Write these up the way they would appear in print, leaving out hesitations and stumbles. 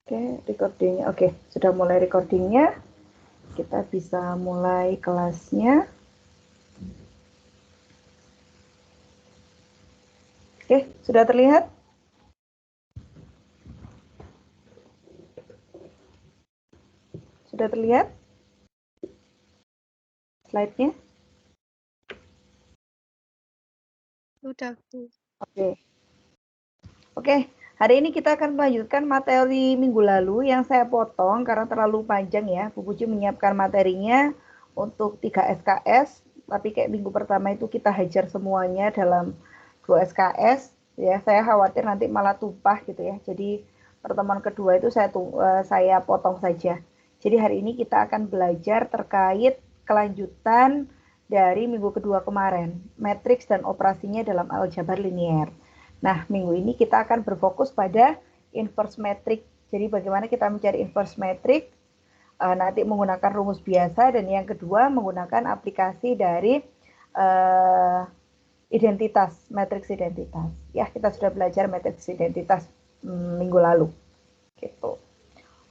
Oke, recordingnya. Oke, sudah mulai recordingnya. Kita bisa mulai kelasnya. Oke, sudah terlihat? Sudah terlihat slide-nya? Sudah, Bu. Oke. Oke, hari ini kita akan melanjutkan materi minggu lalu yang saya potong karena terlalu panjang ya. Bu Puji menyiapkan materinya untuk 3 SKS, tapi kayak minggu pertama itu kita hajar semuanya dalam 2 SKS. Ya, saya khawatir nanti malah tumpah gitu ya. Jadi pertemuan kedua itu saya potong saja. Jadi hari ini kita akan belajar terkait kelanjutan dari minggu kedua kemarin, matriks dan operasinya dalam aljabar linier. Nah, minggu ini kita akan berfokus pada inverse matrix. Jadi bagaimana kita mencari inverse matrix, nanti menggunakan rumus biasa, dan yang kedua menggunakan aplikasi dari identitas, matriks identitas. Ya, kita sudah belajar matriks identitas minggu lalu. Gitu.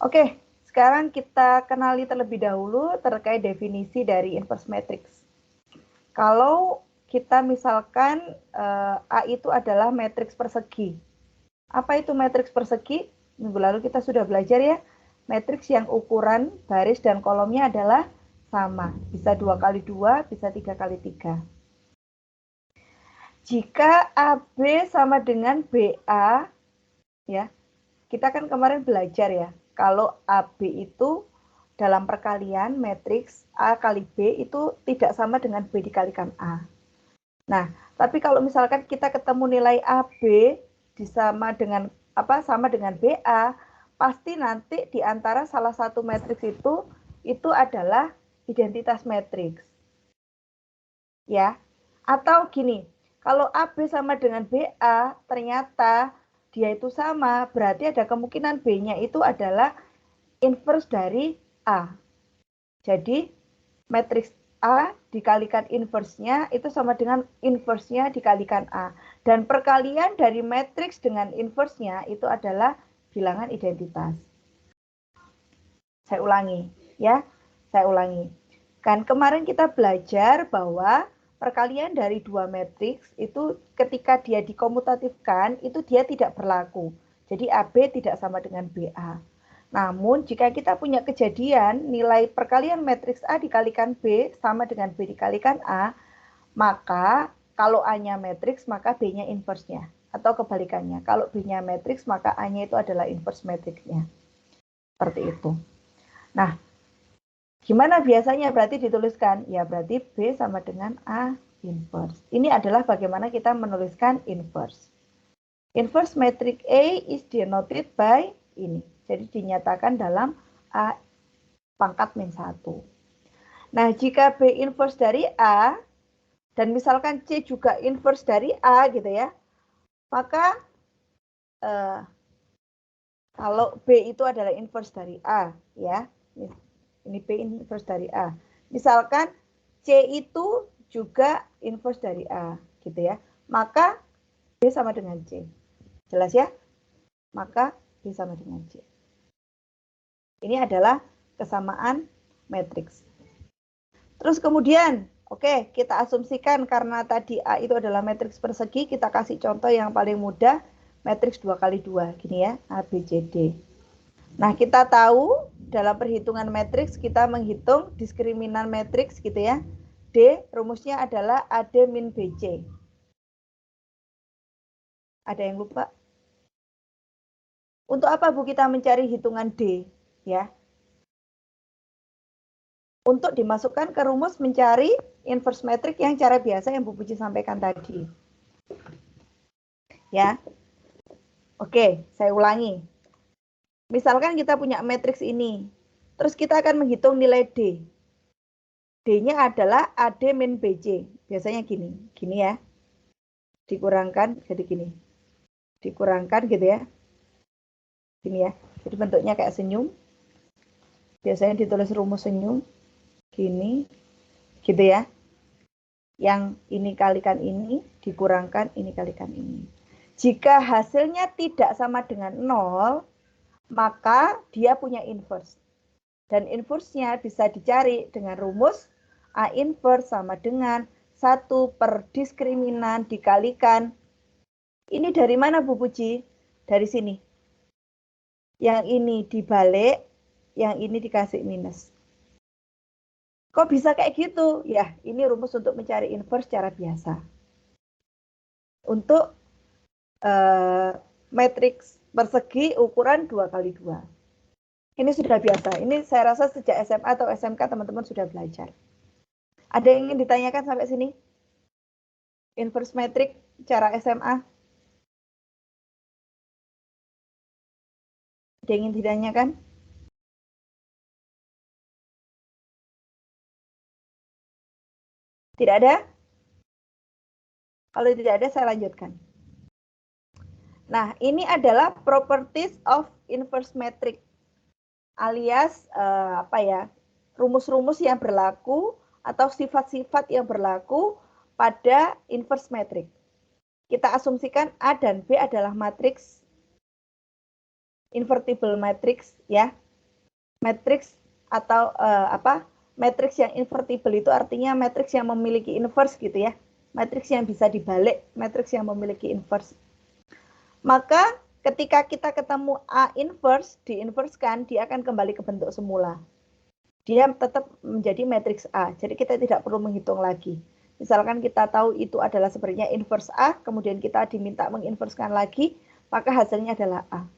Oke, sekarang kita kenali terlebih dahulu terkait definisi dari inverse matrix. Kalau kita misalkan A itu adalah matriks persegi. Apa itu matriks persegi? Minggu lalu kita sudah belajar ya. Matriks yang ukuran baris dan kolomnya adalah sama. Bisa 2 kali 2, bisa 3 kali 3. Jika AB sama dengan BA, ya, kita kan kemarin belajar ya, kalau AB itu dalam perkalian matriks A kali B itu tidak sama dengan B dikalikan A. Nah, tapi kalau misalkan kita ketemu nilai AB sama dengan BA, pasti nanti di antara salah satu matriks itu adalah identitas matriks. Ya. Atau gini, kalau AB sama dengan BA, ternyata dia itu sama, berarti ada kemungkinan B-nya itu adalah inverse dari A. Jadi, matriks A dikalikan inverse-nya itu sama dengan inverse-nya dikalikan A. Dan perkalian dari matriks dengan inverse-nya itu adalah bilangan identitas. Saya ulangi, ya. Saya ulangi. Kan kemarin kita belajar bahwa perkalian dari dua matriks itu ketika dia dikomutatifkan itu dia tidak berlaku. Jadi AB tidak sama dengan BA. Namun jika kita punya kejadian nilai perkalian matriks A dikalikan B sama dengan B dikalikan A, maka kalau A-nya matriks maka B-nya inverse-nya. Atau kebalikannya, kalau B-nya matriks maka A-nya itu adalah inverse matriksnya. Seperti itu. Nah, gimana biasanya berarti dituliskan? Ya berarti B sama dengan A inverse. Ini adalah bagaimana kita menuliskan inverse. Inverse matrix A is denoted by ini. Jadi dinyatakan dalam A pangkat min 1. Nah, jika B inverse dari A, dan misalkan C juga inverse dari A gitu ya, maka kalau B itu adalah inverse dari A, ya, ini B inverse dari A. Misalkan C itu juga inverse dari A, gitu ya. Maka B sama dengan C. Jelas ya? Maka B sama dengan C. Ini adalah kesamaan matriks. Terus kemudian, oke, kita asumsikan karena tadi A itu adalah matriks persegi, kita kasih contoh yang paling mudah, matriks 2 kali 2, gini ya, A, B, C, D. Nah, kita tahu dalam perhitungan matriks kita menghitung diskriminan matriks gitu ya. D, rumusnya adalah AD min BC. Ada yang lupa? Untuk apa Bu kita mencari hitungan D? Ya. Untuk dimasukkan ke rumus mencari inverse matrix yang cara biasa yang Bu Puji sampaikan tadi. Ya. Oke, saya ulangi. Misalkan kita punya matriks ini. Terus kita akan menghitung nilai D. D-nya adalah AD min BC. Biasanya gini. Gini ya. Dikurangkan jadi gini. Dikurangkan gitu ya. Gini ya. Jadi bentuknya kayak senyum. Biasanya ditulis rumus senyum. Gini. Gitu ya. Yang ini kalikan ini, dikurangkan ini kalikan ini. Jika hasilnya tidak sama dengan 0, maka dia punya inverse. Dan inverse-nya bisa dicari dengan rumus A inverse sama dengan 1 per diskriminan dikalikan. Ini dari mana Bu Puji? Dari sini. Yang ini dibalik, yang ini dikasih minus. Kok bisa kayak gitu? Ya, ini rumus untuk mencari inverse secara biasa. Untuk matriks persegi ukuran 2x2. Ini sudah biasa. Ini saya rasa sejak SMA atau SMK teman-teman sudah belajar. Ada yang ingin ditanyakan sampai sini? Inverse matrix cara SMA? Ada yang ingin ditanyakan? Tidak ada? Kalau tidak ada, saya lanjutkan. Nah, ini adalah properties of inverse matrix, alias apa ya? Rumus-rumus yang berlaku atau sifat-sifat yang berlaku pada inverse matrix. Kita asumsikan A dan B adalah matriks invertible matrix, ya. Matrix atau matriks yang invertible itu artinya matriks yang memiliki inverse gitu ya. Matriks yang bisa dibalik, matriks yang memiliki inverse. Maka ketika kita ketemu A inverse, diinverskan, dia akan kembali ke bentuk semula. Dia tetap menjadi matriks A. Jadi kita tidak perlu menghitung lagi. Misalkan kita tahu itu adalah sebenarnya inverse A, kemudian kita diminta menginverskan lagi, maka hasilnya adalah A.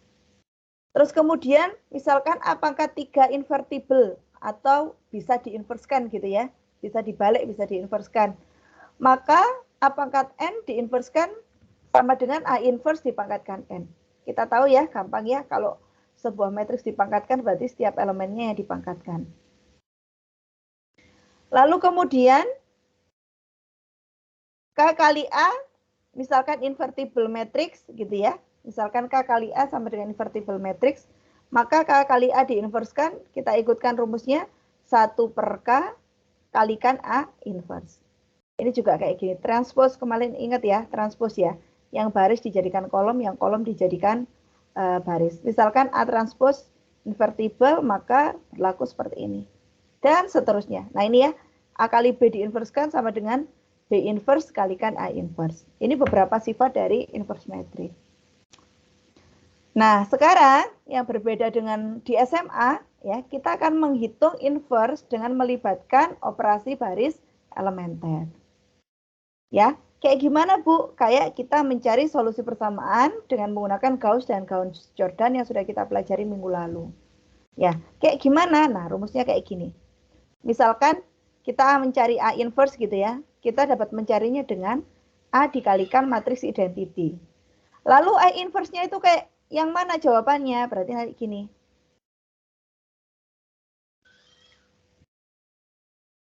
Terus kemudian misalkan A pangkat 3 invertible atau bisa diinverskan gitu ya. Bisa dibalik, bisa diinverskan. Maka A pangkat N diinverskan sama dengan A inverse dipangkatkan N. Kita tahu ya, gampang ya, kalau sebuah matriks dipangkatkan berarti setiap elemennya yang dipangkatkan. Lalu kemudian K kali A, misalkan invertible matrix gitu ya. Misalkan K kali A sama dengan invertible matrix, maka K kali A diinverskan, kita ikutkan rumusnya 1 per K kalikan A inverse. Ini juga kayak gini, transpose kemarin ingat ya, transpose ya. Yang baris dijadikan kolom, yang kolom dijadikan baris. Misalkan A transpose invertible, maka berlaku seperti ini. Dan seterusnya. Nah ini ya, A kali B diinverskan sama dengan B inverse kalikan A inverse. Ini beberapa sifat dari inverse matrix. Nah, sekarang yang berbeda dengan di SMA, ya, kita akan menghitung inverse dengan melibatkan operasi baris elementer. Ya, kayak gimana Bu? Kayak kita mencari solusi persamaan dengan menggunakan Gauss dan Gauss-Jordan yang sudah kita pelajari minggu lalu. Ya, kayak gimana? Nah, rumusnya kayak gini. Misalkan kita mencari A inverse gitu ya, kita dapat mencarinya dengan A dikalikan matriks identity. Lalu A inverse-nya itu kayak yang mana jawabannya? Berarti kayak gini.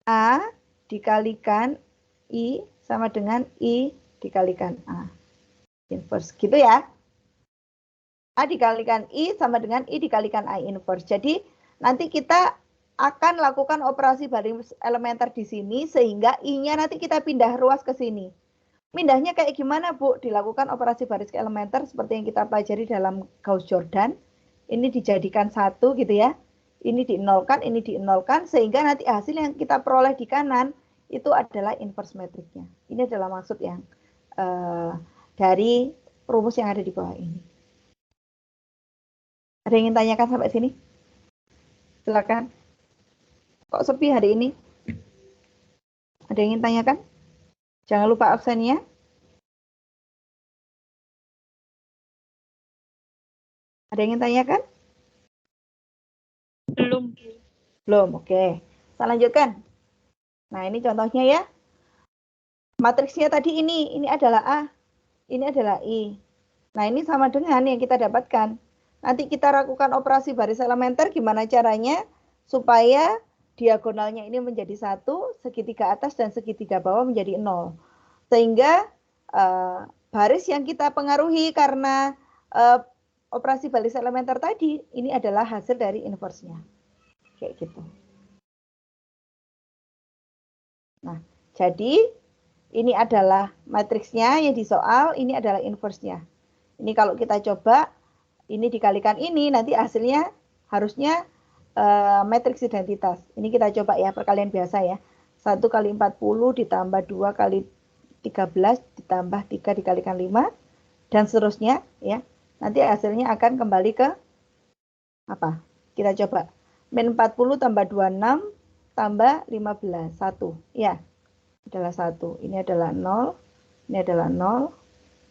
A dikalikan I sama dengan I dikalikan A. Inverse. Gitu ya. A dikalikan I sama dengan I dikalikan A inverse. Jadi nanti kita akan lakukan operasi baris elementer di sini sehingga I-nya nanti kita pindah ruas ke sini. Pindahnya kayak gimana Bu? Dilakukan operasi baris elementer seperti yang kita pelajari dalam Gauss-Jordan. Ini dijadikan satu gitu ya. Ini dinolkan sehingga nanti hasil yang kita peroleh di kanan itu adalah inverse matrixnya. Ini adalah maksud yang dari rumus yang ada di bawah ini. Ada yang ingin tanyakan sampai sini? Silakan. Kok sepi hari ini? Ada yang ingin tanyakan? Jangan lupa absennya. Ada yang ingin tanyakan? Belum. Belum, oke. Saya lanjutkan. Nah, ini contohnya ya. Matriksnya tadi ini adalah A, ini adalah I. Nah, ini sama dengan yang kita dapatkan. Nanti kita lakukan operasi baris elementer, gimana caranya supaya diagonalnya ini menjadi 1, segitiga atas dan segitiga bawah menjadi 0. Sehingga baris yang kita pengaruhi karena operasi baris elementer tadi, ini adalah hasil dari inverse-nya. Kayak gitu. Nah, jadi ini adalah matriksnya yang di soal, ini adalah inverse-nya. Ini kalau kita coba Ini dikalikan ini, nanti hasilnya harusnya matriks identitas. Ini kita coba ya, perkalian biasa ya. 1 kali 40 ditambah 2 kali 13 ditambah 3 dikalikan 5 dan seterusnya ya. Nanti hasilnya akan kembali ke apa? Kita coba. Min 40 tambah 26 tambah 15. 1. Ya, adalah 1. Ini adalah 0. Ini adalah 0.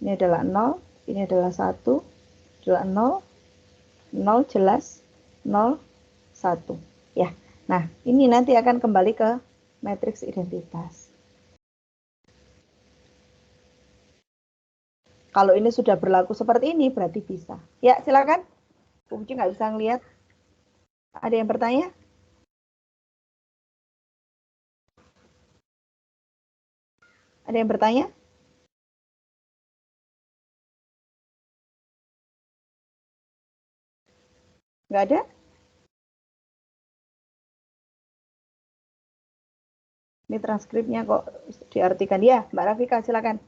Ini adalah 0. Ini adalah 1. Adalah 0. 0 jelas. 0, 1. Ya. Nah, ini nanti akan kembali ke matriks identitas. Kalau ini sudah berlaku seperti ini, berarti bisa. Ya, silakan. Bu Puji nggak bisa ngelihat. Ada yang bertanya? Ada yang bertanya? Nggak ada? Ini transkripnya kok diartikan. Ya, Mbak Rafika, silakan.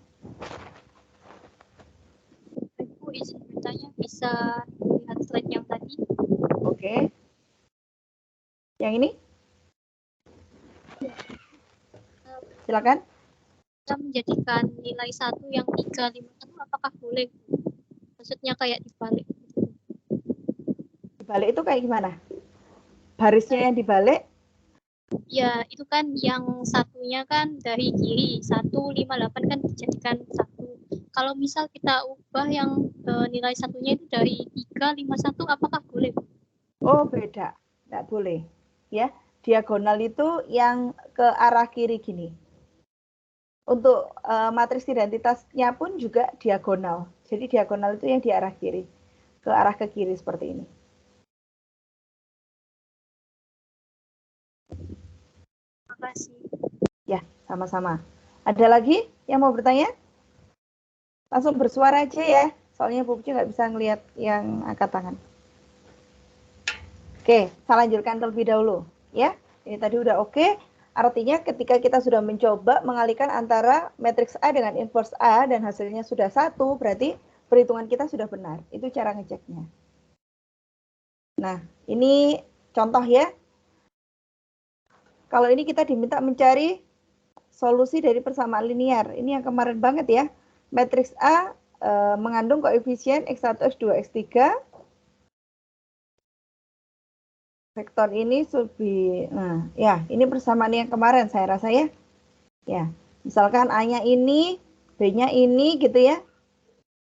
Ibu izin bertanya, bisa lihat slide yang tadi? Oke. Yang ini? Silakan. Kita menjadikan nilai 1 yang 351 apakah boleh? Maksudnya kayak dibalik. Dibalik itu kayak gimana? Barisnya yang dibalik? Ya, itu kan yang satunya kan dari kiri, 158 kan dijadikan 1. Kalau misal kita ubah yang nilai satunya itu dari 351, apakah boleh? Oh, beda. Nggak boleh. Ya, diagonal itu yang ke arah kiri gini. Untuk matriks identitasnya pun juga diagonal. Jadi diagonal itu yang di arah kiri. Ke arah ke kiri seperti ini. Terima kasih. Ya, sama-sama. Ada lagi yang mau bertanya? Langsung bersuara aja ya. Soalnya Bu Puji nggak bisa ngelihat yang angkat tangan. Oke, saya lanjutkan terlebih dahulu. Ya, ini tadi udah oke. Artinya ketika kita sudah mencoba mengalihkan antara matriks A dengan inverse A dan hasilnya sudah 1, berarti perhitungan kita sudah benar. Itu cara ngeceknya. Nah, ini contoh ya. Kalau ini kita diminta mencari solusi dari persamaan linear. Ini yang kemarin banget ya. Matriks A mengandung koefisien X1, X2, X3. Vektor ini nah ya ini persamaan yang kemarin saya rasa ya. Ya, misalkan A-nya ini, B-nya ini gitu ya.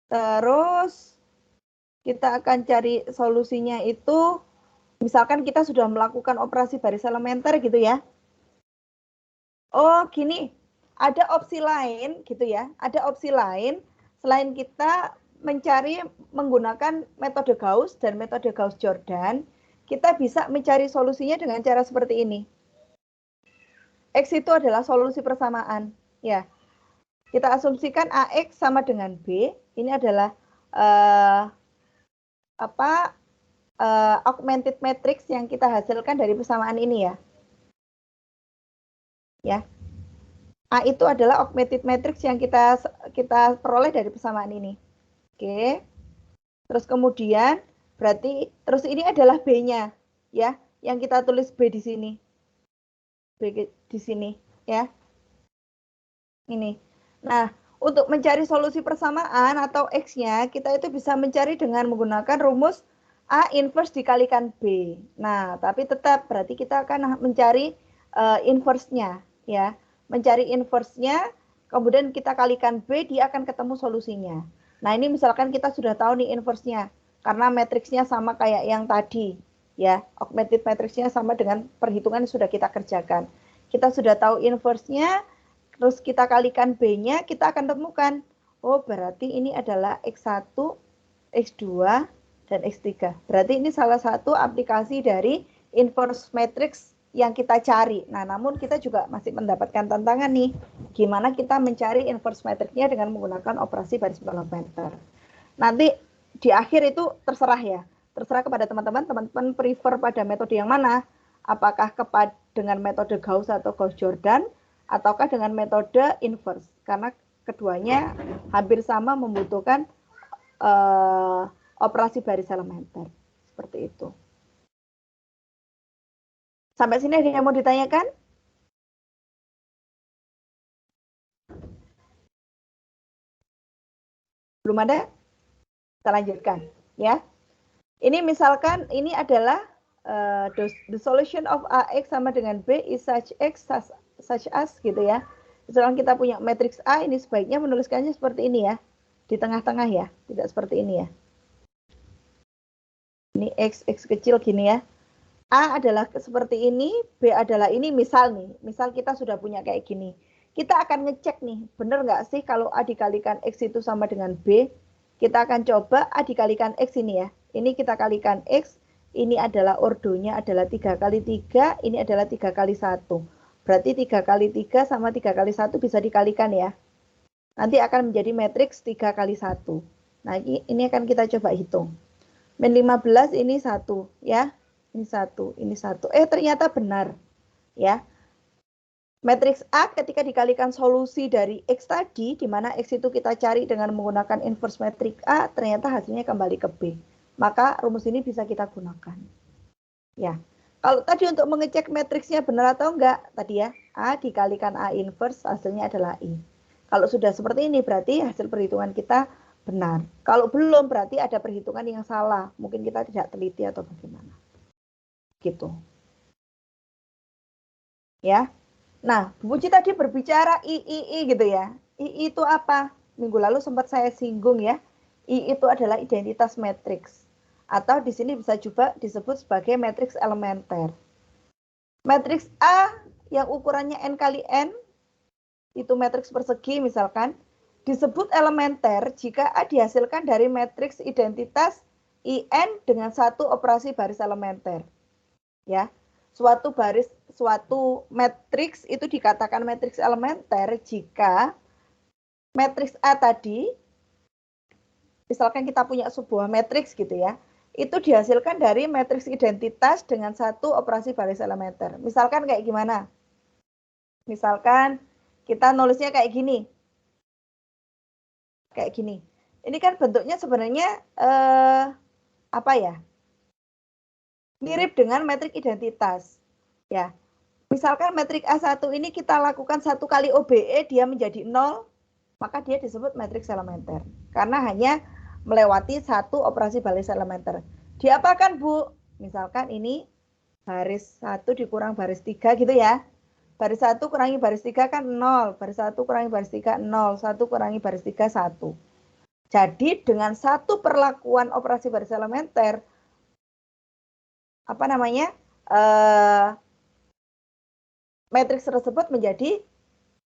Terus kita akan cari solusinya itu, misalkan kita sudah melakukan operasi baris elementer gitu ya. Oh gini, ada opsi lain gitu ya, ada opsi lain selain kita mencari menggunakan metode Gauss dan metode Gauss-Jordan, kita bisa mencari solusinya dengan cara seperti ini. X itu adalah solusi persamaan, ya. Kita asumsikan AX sama dengan B, ini adalah augmented matrix yang kita hasilkan dari persamaan ini ya. Ya. A itu adalah augmented matrix yang kita peroleh dari persamaan ini. Oke. Terus kemudian berarti terus ini adalah B-nya ya, yang kita tulis B di sini. B di sini ya. Ini. Nah, untuk mencari solusi persamaan atau X-nya, kita itu bisa mencari dengan menggunakan rumus A inverse dikalikan B. Nah, tapi tetap berarti kita akan mencari inverse-nya ya. Mencari inverse-nya, kemudian kita kalikan B, dia akan ketemu solusinya. Nah, ini misalkan kita sudah tahu nih inverse-nya karena matriksnya sama kayak yang tadi ya. Augmented matriksnya sama dengan perhitungan yang sudah kita kerjakan. Kita sudah tahu inverse-nya, terus kita kalikan B-nya, kita akan temukan, oh berarti ini adalah X1, X2, dan X3. Berarti ini salah satu aplikasi dari inverse matrix yang kita cari. Nah, namun kita juga masih mendapatkan tantangan nih, gimana kita mencari inverse matrixnya dengan menggunakan operasi baris elementer. Nanti di akhir itu terserah ya, terserah kepada teman-teman, teman-teman prefer pada metode yang mana, apakah dengan metode Gauss atau Gauss-Jordan, ataukah dengan metode inverse, karena keduanya hampir sama membutuhkan operasi baris elementer. Seperti itu. Sampai sini ada yang mau ditanyakan? Belum ada? Kita lanjutkan ya. Ini misalkan ini adalah the solution of AX sama dengan B is such X such as gitu ya. Misalkan kita punya matriks A, ini sebaiknya menuliskannya seperti ini ya. Di tengah-tengah ya, tidak seperti ini ya. Ini X kecil gini ya. A adalah seperti ini, B adalah ini, misal nih. Misal kita sudah punya kayak gini. Kita akan ngecek nih, benar nggak sih kalau A dikalikan X itu sama dengan B? Kita akan coba A dikalikan X ini ya. Ini kita kalikan X, ini adalah ordonya adalah 3 kali 3, ini adalah 3 kali 1. Berarti 3 kali 3 sama 3 kali 1 bisa dikalikan ya. Nanti akan menjadi matriks 3 kali 1. Nah, ini akan kita coba hitung. Min 15 ini 1 ya. Ini 1, ini 1. Ternyata benar. Ya. Matriks A ketika dikalikan solusi dari X tadi, di mana X itu kita cari dengan menggunakan inverse matriks A, ternyata hasilnya kembali ke B. Maka rumus ini bisa kita gunakan. Ya. Kalau tadi untuk mengecek matriksnya benar atau enggak, tadi ya, A dikalikan A inverse, hasilnya adalah I. Kalau sudah seperti ini, berarti hasil perhitungan kita benar. Kalau belum, berarti ada perhitungan yang salah. Mungkin kita tidak teliti atau bagaimana. Gitu. Ya. Nah, Bu Puji tadi berbicara II gitu ya. II itu apa? Minggu lalu sempat saya singgung ya. I itu adalah identitas matriks. Atau di sini bisa juga disebut sebagai matriks elementer. Matriks A yang ukurannya N kali N, itu matriks persegi misalkan, disebut elementer jika A dihasilkan dari matriks identitas IN dengan satu operasi baris elementer. Ya, suatu matriks itu dikatakan matriks elementer jika matriks A tadi, misalkan kita punya sebuah matriks gitu ya, itu dihasilkan dari matriks identitas dengan satu operasi baris elementer. Misalkan kayak gimana? Misalkan kita nulisnya kayak gini. Kayak gini. Ini kan bentuknya sebenarnya apa ya? Mirip dengan matriks identitas. Ya. Misalkan matriks A1 ini kita lakukan 1 kali OBE, dia menjadi 0, maka dia disebut matriks elementer. Karena hanya melewati satu operasi baris elementer. Diapakan, Bu? Misalkan ini baris 1 dikurang baris 3 gitu ya. Baris 1 kurangi baris 3 kan 0. Baris 1 kurangi baris 3, 0. 1 kurangi baris 3, 1. Jadi dengan satu perlakuan operasi baris elementer, apa namanya, matriks tersebut menjadi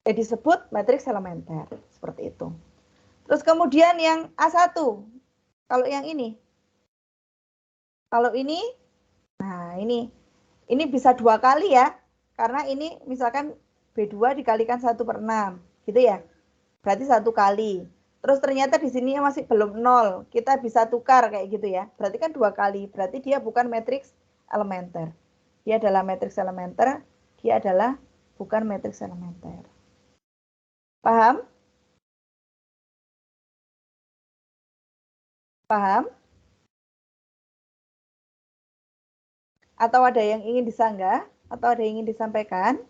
disebut matriks elementer. Seperti itu. Terus kemudian yang A1. Kalau yang ini. Kalau ini, nah ini bisa 2 kali ya. Karena ini misalkan B2 dikalikan 1/6. Gitu ya. Berarti 1 kali. Terus ternyata di sini masih belum 0. Kita bisa tukar kayak gitu ya. Berarti kan 2 kali. Berarti dia bukan matriks elementer. Dia adalah matriks elementer. Dia adalah bukan matriks elementer. Paham? Paham? Atau ada yang ingin disanggah? Atau ada yang ingin disampaikan?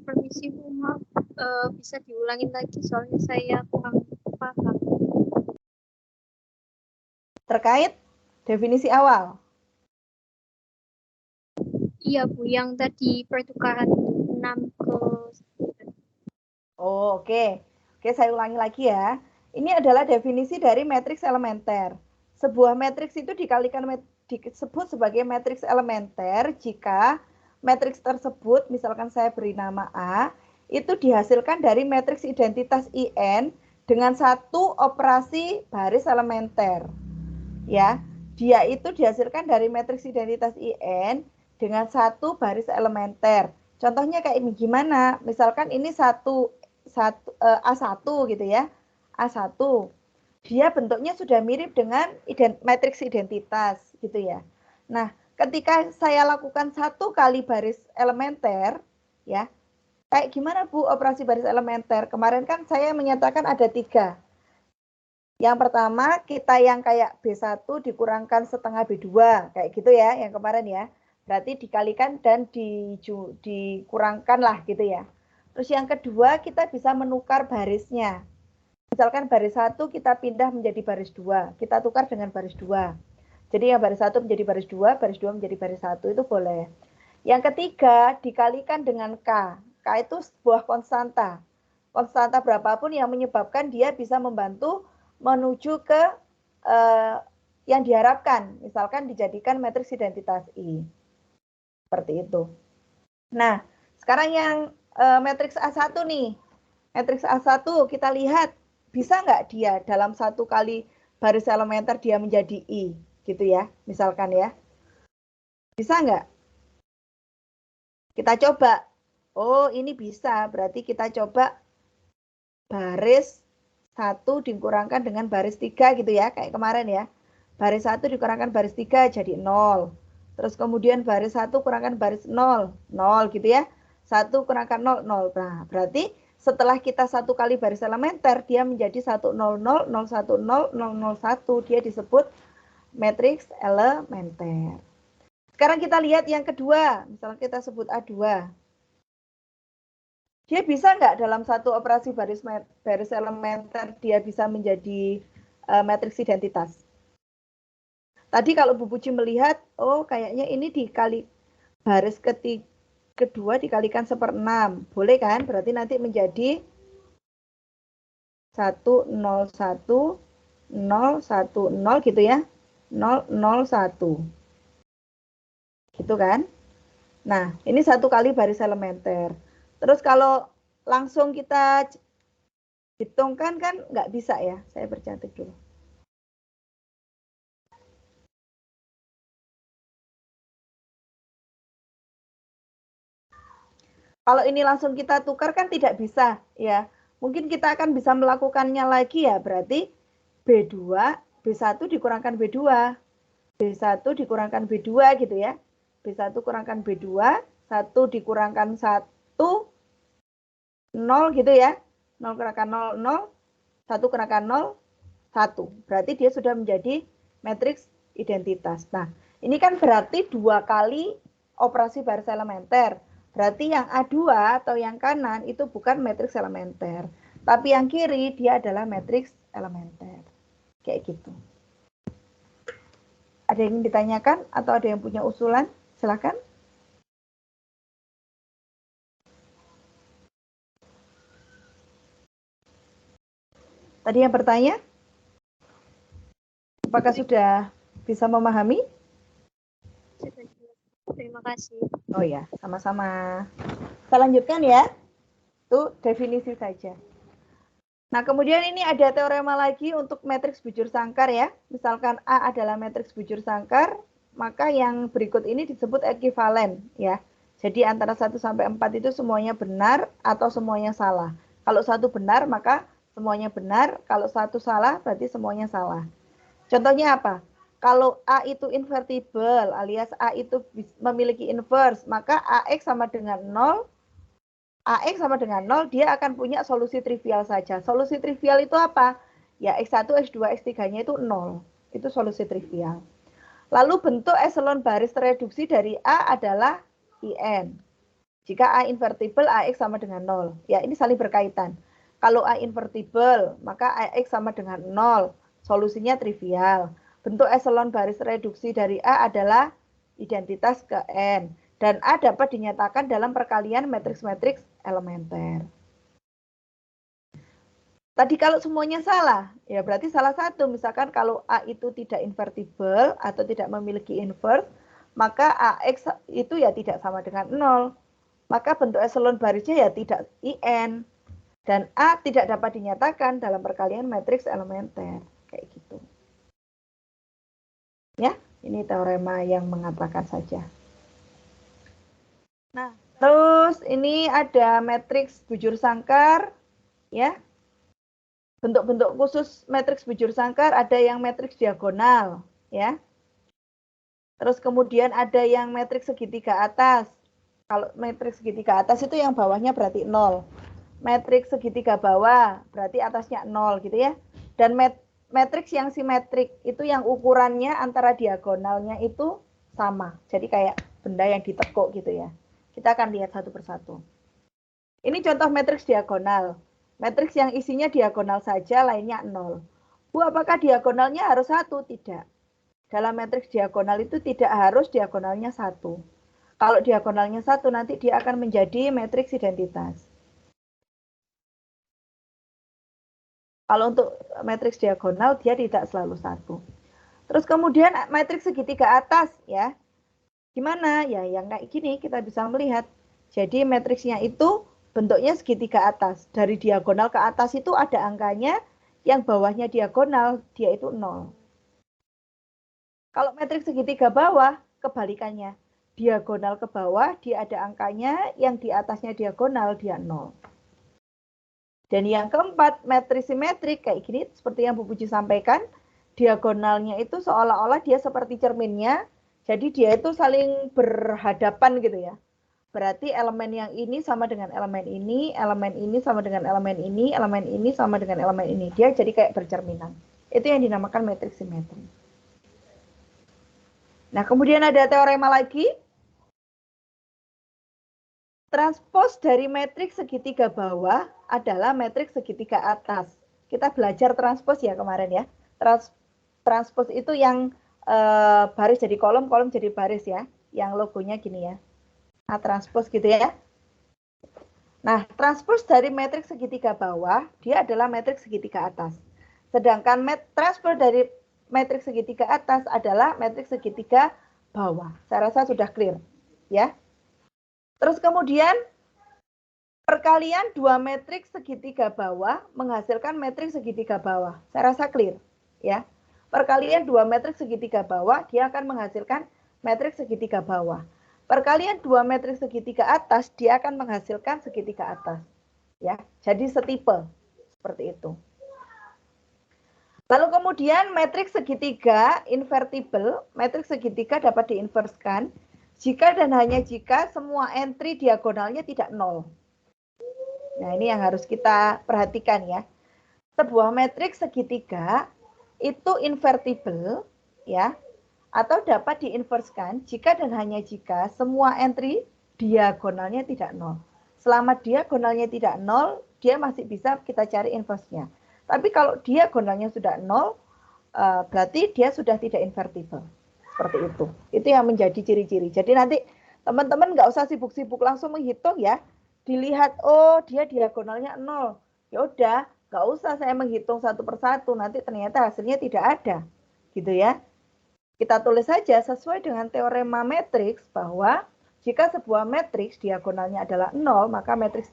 Permisi Bu, maaf, bisa diulangin lagi soalnya saya kurang paham. Terkait definisi awal. Iya Bu, yang tadi pertukaran 6 ke... Oh, oke. Oke, saya ulangi lagi ya. Ini adalah definisi dari matriks elementer. Sebuah matriks itu disebut sebagai matriks elementer jika matriks tersebut, misalkan saya beri nama A, itu dihasilkan dari matriks identitas IN dengan satu operasi baris elementer. Ya, dia itu dihasilkan dari matriks identitas IN dengan satu baris elementer. Contohnya kayak ini gimana? Misalkan ini A1 gitu ya. A1. Dia bentuknya sudah mirip dengan matriks identitas gitu ya. Nah, ketika saya lakukan 1 kali baris elementer ya, Kayak gimana Bu operasi baris elementer? Kemarin kan saya menyatakan ada 3. Yang pertama kita yang kayak B1 dikurangkan setengah B2, kayak gitu ya, yang kemarin ya. Berarti dikalikan dan dikurangkan lah gitu ya. Terus yang kedua kita bisa menukar barisnya. Misalkan baris 1 kita pindah menjadi baris 2, kita tukar dengan baris 2. Jadi yang baris 1 menjadi baris 2, baris 2 menjadi baris 1, itu boleh. Yang ketiga dikalikan dengan K. K itu sebuah konstanta. Konstanta berapapun yang menyebabkan dia bisa membantu menuju ke yang diharapkan, misalkan dijadikan matriks identitas I. Seperti itu. Nah, sekarang yang matriks A1 nih. Matriks A1 kita lihat bisa nggak dia dalam 1 kali baris elementer dia menjadi I, gitu ya, misalkan ya. Bisa nggak? Kita coba. Oh, ini bisa, berarti kita coba baris 1 dikurangkan dengan baris 3 gitu ya, kayak kemarin ya. Baris 1 dikurangkan baris 3 jadi 0. Terus kemudian baris 1 kurangkan baris 0, 0 gitu ya. 1 kurangkan 0, 0. Nah, berarti setelah kita 1 kali baris elementer, dia menjadi 100, 010, 001. Dia disebut matriks elementer. Sekarang kita lihat yang kedua, misalnya kita sebut A2. Dia bisa nggak dalam 1 operasi baris elementer dia bisa menjadi matriks identitas? Tadi kalau Bu Puji melihat, oh kayaknya ini dikali baris kedua dikalikan 1/6. Boleh kan? Berarti nanti menjadi 101, 010 gitu ya. 001. Gitu kan? Nah, ini 1 kali baris elementer. Terus kalau langsung kita hitungkan kan nggak bisa ya. Saya bercantik dulu. Kalau ini langsung kita tukar kan tidak bisa ya. Mungkin kita akan bisa melakukannya lagi ya. Berarti B2, B1 dikurangkan B2. B1 dikurangkan B2 gitu ya. B1 kurangkan B2, 1 dikurangkan 1, 0 gitu ya. 0 kurangkan 0, 0. 1 kurangkan 0, 1. Berarti dia sudah menjadi matriks identitas. Nah, ini kan berarti 2 kali operasi baris elementer. Berarti yang A2 atau yang kanan itu bukan matriks elementer. Tapi yang kiri dia adalah matriks elementer. Kayak gitu. Ada yang ingin ditanyakan atau ada yang punya usulan? Silakan. Tadi yang bertanya? Apakah sudah bisa memahami? Terima kasih. Oh ya, sama-sama. Kita lanjutkan ya. Itu definisi saja. Nah, kemudian ini ada teorema lagi untuk matriks bujur sangkar ya. Misalkan A adalah matriks bujur sangkar, maka yang berikut ini disebut ekivalen ya. Jadi antara 1 sampai 4 itu semuanya benar atau semuanya salah. Kalau 1 benar, maka semuanya benar. Kalau 1 salah, berarti semuanya salah. Contohnya apa? Kalau A itu invertible alias A itu memiliki inverse, maka AX sama dengan 0, AX sama dengan 0, dia akan punya solusi trivial saja. Solusi trivial itu apa? Ya X1, X2, X3-nya itu 0. Itu solusi trivial. Lalu bentuk eselon baris tereduksi dari A adalah IN. Jika A invertible, AX sama dengan 0. Ya, ini saling berkaitan. Kalau A invertible, maka AX sama dengan 0. Solusinya trivial. Bentuk eselon baris reduksi dari A adalah identitas ke N. Dan A dapat dinyatakan dalam perkalian matriks-matriks elementer. Tadi kalau semuanya salah, ya berarti salah satu. Misalkan kalau A itu tidak invertible atau tidak memiliki inverse, maka AX itu ya tidak sama dengan 0. Maka bentuk eselon barisnya ya tidak IN. Dan A tidak dapat dinyatakan dalam perkalian matriks elementer. Kayak gitu. Ya, ini teorema yang mengatakan saja. Nah, terus ini ada matriks bujur sangkar. Ya, bentuk-bentuk khusus matriks bujur sangkar ada yang matriks diagonal. Ya. Terus kemudian ada yang matriks segitiga atas. Kalau matriks segitiga atas itu yang bawahnya berarti 0. Matriks segitiga bawah berarti atasnya 0 gitu ya. Dan matriks yang simetrik itu yang ukurannya antara diagonalnya itu sama. Jadi kayak benda yang ditekuk gitu ya. Kita akan lihat satu persatu. Ini contoh matriks diagonal. Matriks yang isinya diagonal saja, lainnya 0. Bu, apakah diagonalnya harus 1? Tidak. Dalam matriks diagonal itu tidak harus diagonalnya 1. Kalau diagonalnya 1, nanti dia akan menjadi matriks identitas. Kalau untuk matriks diagonal, dia tidak selalu 1. Terus kemudian matriks segitiga atas, ya. Gimana? Ya, yang kayak gini kita bisa melihat. Jadi matriksnya itu bentuknya segitiga atas. Dari diagonal ke atas itu ada angkanya, yang bawahnya diagonal, dia itu 0. Kalau matriks segitiga bawah, kebalikannya. Diagonal ke bawah, dia ada angkanya, yang di atasnya diagonal, dia 0. Dan yang keempat, matriks simetrik, kayak gini, seperti yang Bu Puji sampaikan, diagonalnya itu seolah-olah dia seperti cerminnya, jadi dia itu saling berhadapan gitu ya. Berarti elemen yang ini sama dengan elemen ini sama dengan elemen ini sama dengan elemen ini. Dia jadi kayak bercerminan. Itu yang dinamakan matriks simetri. Nah, kemudian ada teorema lagi. Transpos dari matriks segitiga bawah adalah matriks segitiga atas. Kita belajar transpos ya kemarin ya. Transpos itu yang baris jadi kolom, kolom jadi baris ya. Yang logonya gini ya. Nah, transpos gitu ya. Nah, transpos dari matriks segitiga bawah, dia adalah matriks segitiga atas. Sedangkan transpos dari matriks segitiga atas adalah matriks segitiga bawah. Saya rasa sudah clear ya. Terus kemudian perkalian dua matriks segitiga bawah menghasilkan matriks segitiga bawah. Saya rasa clear ya. Perkalian dua matriks segitiga bawah dia akan menghasilkan matriks segitiga bawah. Perkalian dua matriks segitiga atas dia akan menghasilkan segitiga atas. Ya, jadi setipe seperti itu. Lalu kemudian matriks segitiga invertible, matriks segitiga dapat diinverskan jika dan hanya jika semua entry diagonalnya tidak 0. Nah, ini yang harus kita perhatikan ya. Sebuah matriks segitiga itu invertible ya, atau dapat diinverskan jika dan hanya jika semua entry diagonalnya tidak 0. Selama diagonalnya tidak 0, dia masih bisa kita cari inversnya. Tapi kalau diagonalnya sudah 0, berarti dia sudah tidak invertible. Seperti itu. Itu yang menjadi ciri-ciri. Jadi nanti teman-teman nggak usah sibuk-sibuk langsung menghitung ya. Dilihat, oh dia diagonalnya 0. Ya udah, nggak usah saya menghitung satu persatu. Nanti ternyata hasilnya tidak ada. Gitu ya. Kita tulis saja sesuai dengan teorema matriks bahwa jika sebuah matriks diagonalnya adalah 0, maka matriks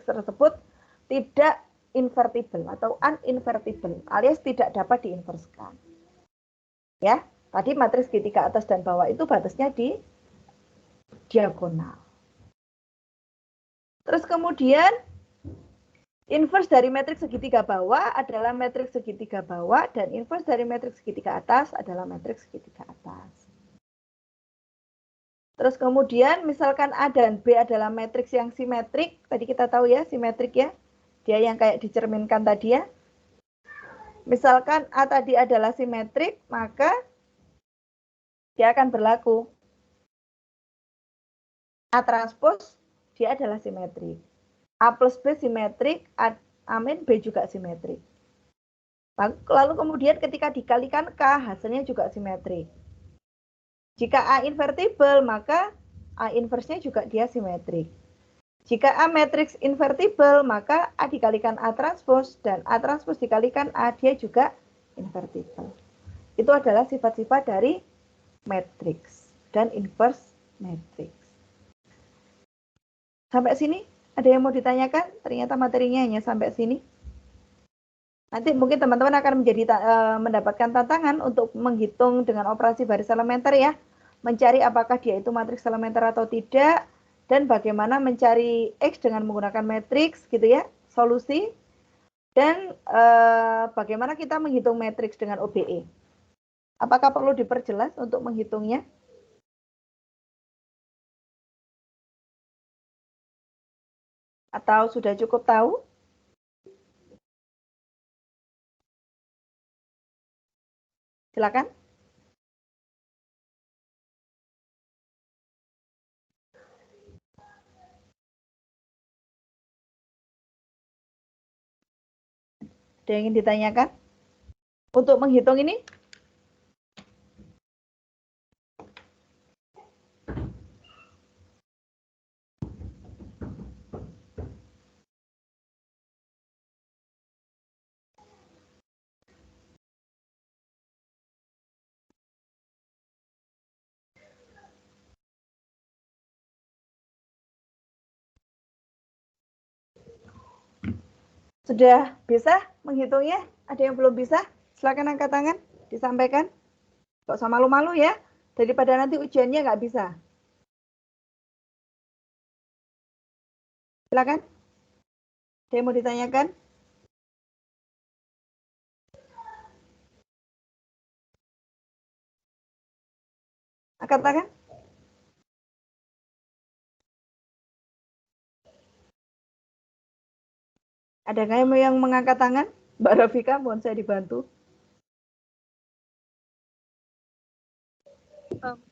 tersebut tidak invertible atau uninvertible alias tidak dapat diinverskan. Ya, tadi matriks segitiga atas dan bawah itu batasnya di diagonal. Terus kemudian inverse dari matriks segitiga bawah adalah matriks segitiga bawah dan inverse dari matriks segitiga atas adalah matriks segitiga atas. Terus kemudian misalkan A dan B adalah matriks yang simetrik, tadi kita tahu ya simetrik ya, dia yang kayak dicerminkan tadi ya. Misalkan A tadi adalah simetrik, maka dia akan berlaku A transpos, dia adalah simetrik. A plus B simetrik, A min B juga simetrik. Lalu kemudian ketika dikalikan K, hasilnya juga simetrik. Jika A invertible, maka A inverse-nya juga dia simetrik. Jika A matriks invertible, maka A dikalikan A transpos, dan A transpos dikalikan A, dia juga invertible. Itu adalah sifat-sifat dari matriks dan inverse matriks. Sampai sini, ada yang mau ditanyakan? Ternyata materinya hanya sampai sini. Nanti mungkin teman-teman akan mendapatkan tantangan untuk menghitung dengan operasi baris elementer ya. Mencari apakah dia itu matriks elementer atau tidak. Dan bagaimana mencari X dengan menggunakan matriks gitu ya. Solusi. Dan bagaimana kita menghitung matriks dengan OBE. Apakah perlu diperjelas untuk menghitungnya? Atau sudah cukup tahu? Silakan. Ada yang ingin ditanyakan? Untuk menghitung ini? Sudah bisa menghitungnya? Ada yang belum bisa? Silakan angkat tangan, disampaikan. Gak usah malu-malu ya, daripada nanti ujiannya nggak bisa. Silakan. Ada yang mau ditanyakan? Angkat tangan. Ada nggak yang mengangkat tangan? Mbak Rafika, mohon saya dibantu.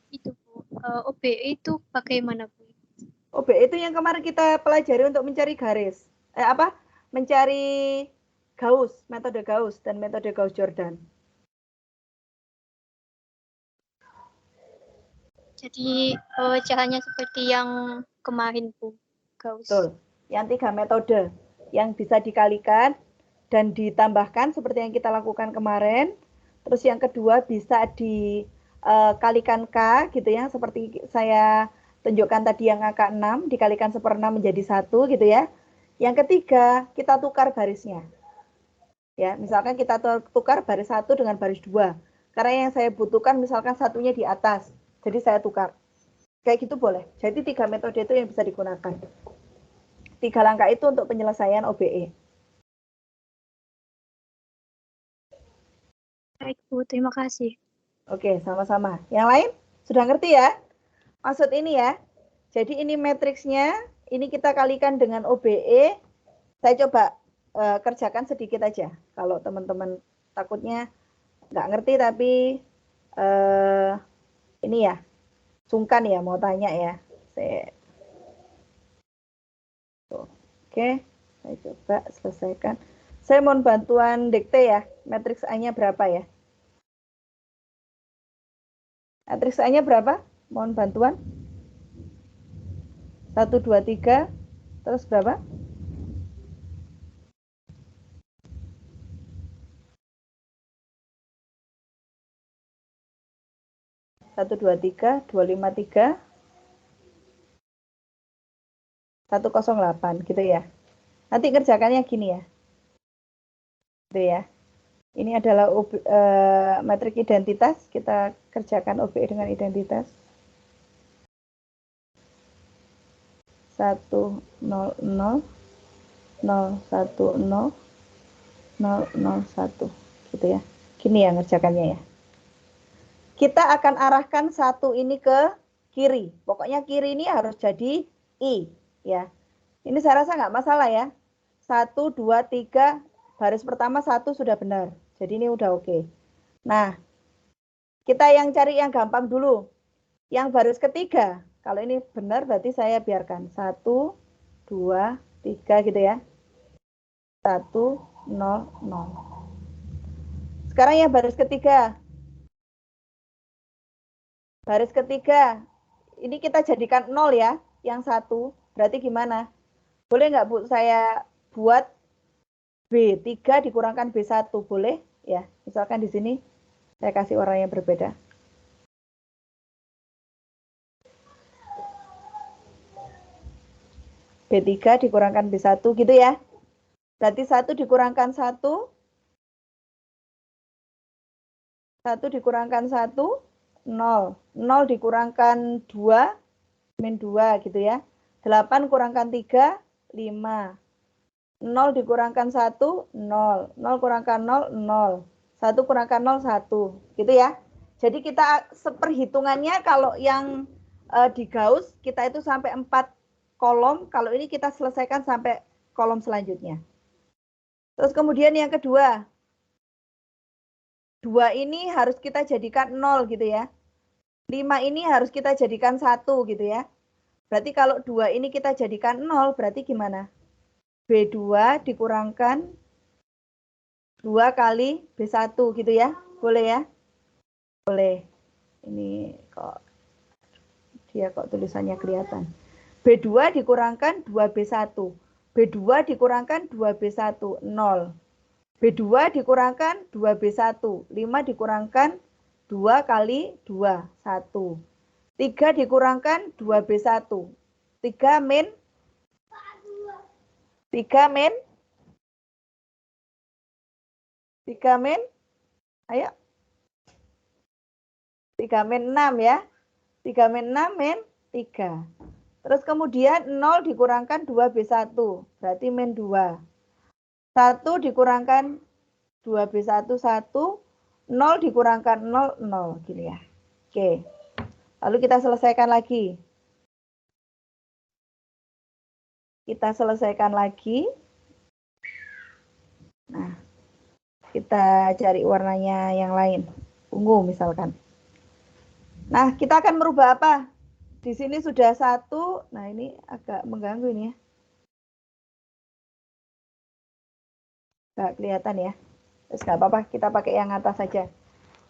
Itu Bu, OBE itu bagaimana Bu? OBE itu yang kemarin kita pelajari untuk mencari garis. Mencari Gauss, metode Gauss dan metode Gauss-Jordan. Jadi caranya seperti yang kemarin Bu, Gauss. Betul. Yang 3 metode yang bisa dikalikan dan ditambahkan seperti yang kita lakukan kemarin. Terus yang kedua bisa dikalikan K gitu ya, seperti saya tunjukkan tadi yang angka 6 dikalikan 1/6 menjadi 1 gitu ya. Yang ketiga, kita tukar barisnya. Ya, misalkan kita tukar baris 1 dengan baris 2. Karena yang saya butuhkan misalkan satunya di atas. Jadi saya tukar. Kayak gitu boleh. Jadi 3 metode itu yang bisa digunakan. 3 langkah itu untuk penyelesaian OBE. Baik Bu, terima kasih. Oke, sama-sama. Yang lain sudah ngerti ya? Maksud ini ya. Jadi ini matriksnya, ini kita kalikan dengan OBE. Saya coba kerjakan sedikit aja. Kalau teman-teman takutnya nggak ngerti tapi ini ya, sungkan ya mau tanya ya. Oke, saya coba selesaikan. Saya mohon bantuan dikte ya. Matriks A-nya berapa ya? Matriks A-nya berapa? Mohon bantuan. 1, 2, 3. Terus berapa? 1, 2, 3, 2, 5, 3, 108 gitu ya. Nanti kerjakannya gini ya. Gitu ya. Ini adalah metrik identitas. Kita kerjakan OBE dengan identitas. 1, 0, 0, 0, 1, 0, 0, 0, 1. Gitu ya. Gini ya ngerjakannya ya. Kita akan arahkan 1 ini ke kiri. Pokoknya kiri ini harus jadi I. Ya. Ini saya rasa nggak masalah ya. 1, 2, 3, baris pertama 1 sudah benar. Jadi ini udah oke. Nah, kita yang cari yang gampang dulu. Yang baris ketiga, kalau ini benar berarti saya biarkan. 1, 2, 3 gitu ya. 1, 0, 0. Sekarang yang baris ketiga. Baris ketiga, ini kita jadikan 0 ya. Yang 1, berarti gimana? Boleh nggak Bu saya buat B3 dikurangkan B1? Boleh? Ya, misalkan di sini saya kasih warna yang berbeda. B3 dikurangkan B1 gitu ya. Berarti 1 dikurangkan 1. 1 dikurangkan 1, 0. 0 dikurangkan 2, min 2 gitu ya. 8 kurangkan 3, 5. 0 dikurangkan 1, 0. 0 kurangkan 0, 0. 1 kurangkan 0, 1. Gitu ya. Jadi kita seperhitungannya kalau yang di Gauss, kita itu sampai 4 kolom, kalau ini kita selesaikan sampai kolom selanjutnya. Terus kemudian yang kedua, 2 ini harus kita jadikan 0 gitu ya. 5 ini harus kita jadikan 1 gitu ya. Berarti kalau 2 ini kita jadikan 0, berarti gimana? B2 dikurangkan 2 kali B1 gitu ya. Boleh ya? Boleh. Ini kok tulisannya kelihatan. B2 dikurangkan 2B1. B2 dikurangkan 2B1, 0. B2 dikurangkan 2B1. 5 dikurangkan 2 kali 2, 1. 3 dikurangkan 2B1. 3 min 3 min 3 min, ayo. 3 min 6 ya. 3 min 6 min 3. Terus kemudian 0 dikurangkan 2B1, berarti min 2. 1 dikurangkan 2B1, 1. 0 dikurangkan 0, 0. Gini ya. Oke. Lalu kita selesaikan lagi. Kita selesaikan lagi. Nah, kita cari warnanya yang lain. Ungu misalkan. Nah, kita akan merubah apa? Di sini sudah 1. Nah, ini agak mengganggu ini ya. Nggak kelihatan ya. Terus nggak apa-apa, kita pakai yang atas saja.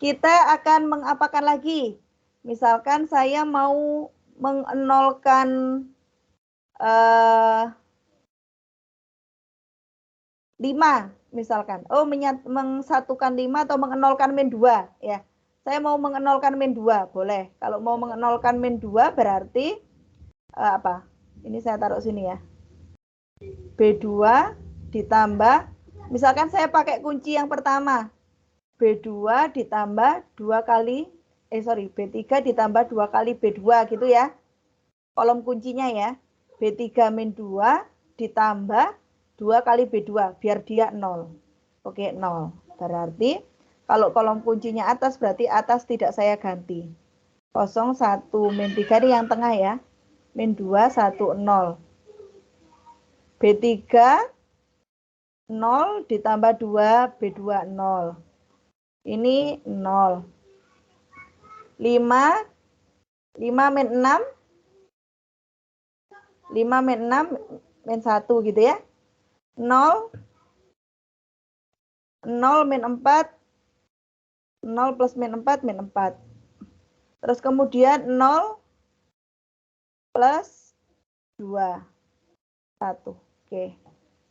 Kita akan mengapakan lagi? Misalkan saya mau mengenolkan 5 misalkan. Oh, mengsatukan 5 atau mengenolkan min 2 ya. Saya mau mengenolkan min 2, boleh. Kalau mau mengenolkan min 2 berarti apa? Ini saya taruh sini ya. B2 ditambah, misalkan saya pakai kunci yang pertama. B2 ditambah 2 kali, B3 ditambah 2 kali B2 gitu ya. Kolom kuncinya ya. B3 min 2 ditambah 2 kali B2, biar dia 0. Oke, 0. Berarti kalau kolom kuncinya atas, berarti atas tidak saya ganti. 0, 1, min 3 ini yang tengah ya. Min 2, 1, 0. B3, 0 ditambah 2, B2, 0. Ini 0. 5 min 6. 5 min 6, min 1 gitu ya. 0. 0 min 4. 0 plus min 4, min 4. Terus kemudian 0 plus 2. 1. Oke.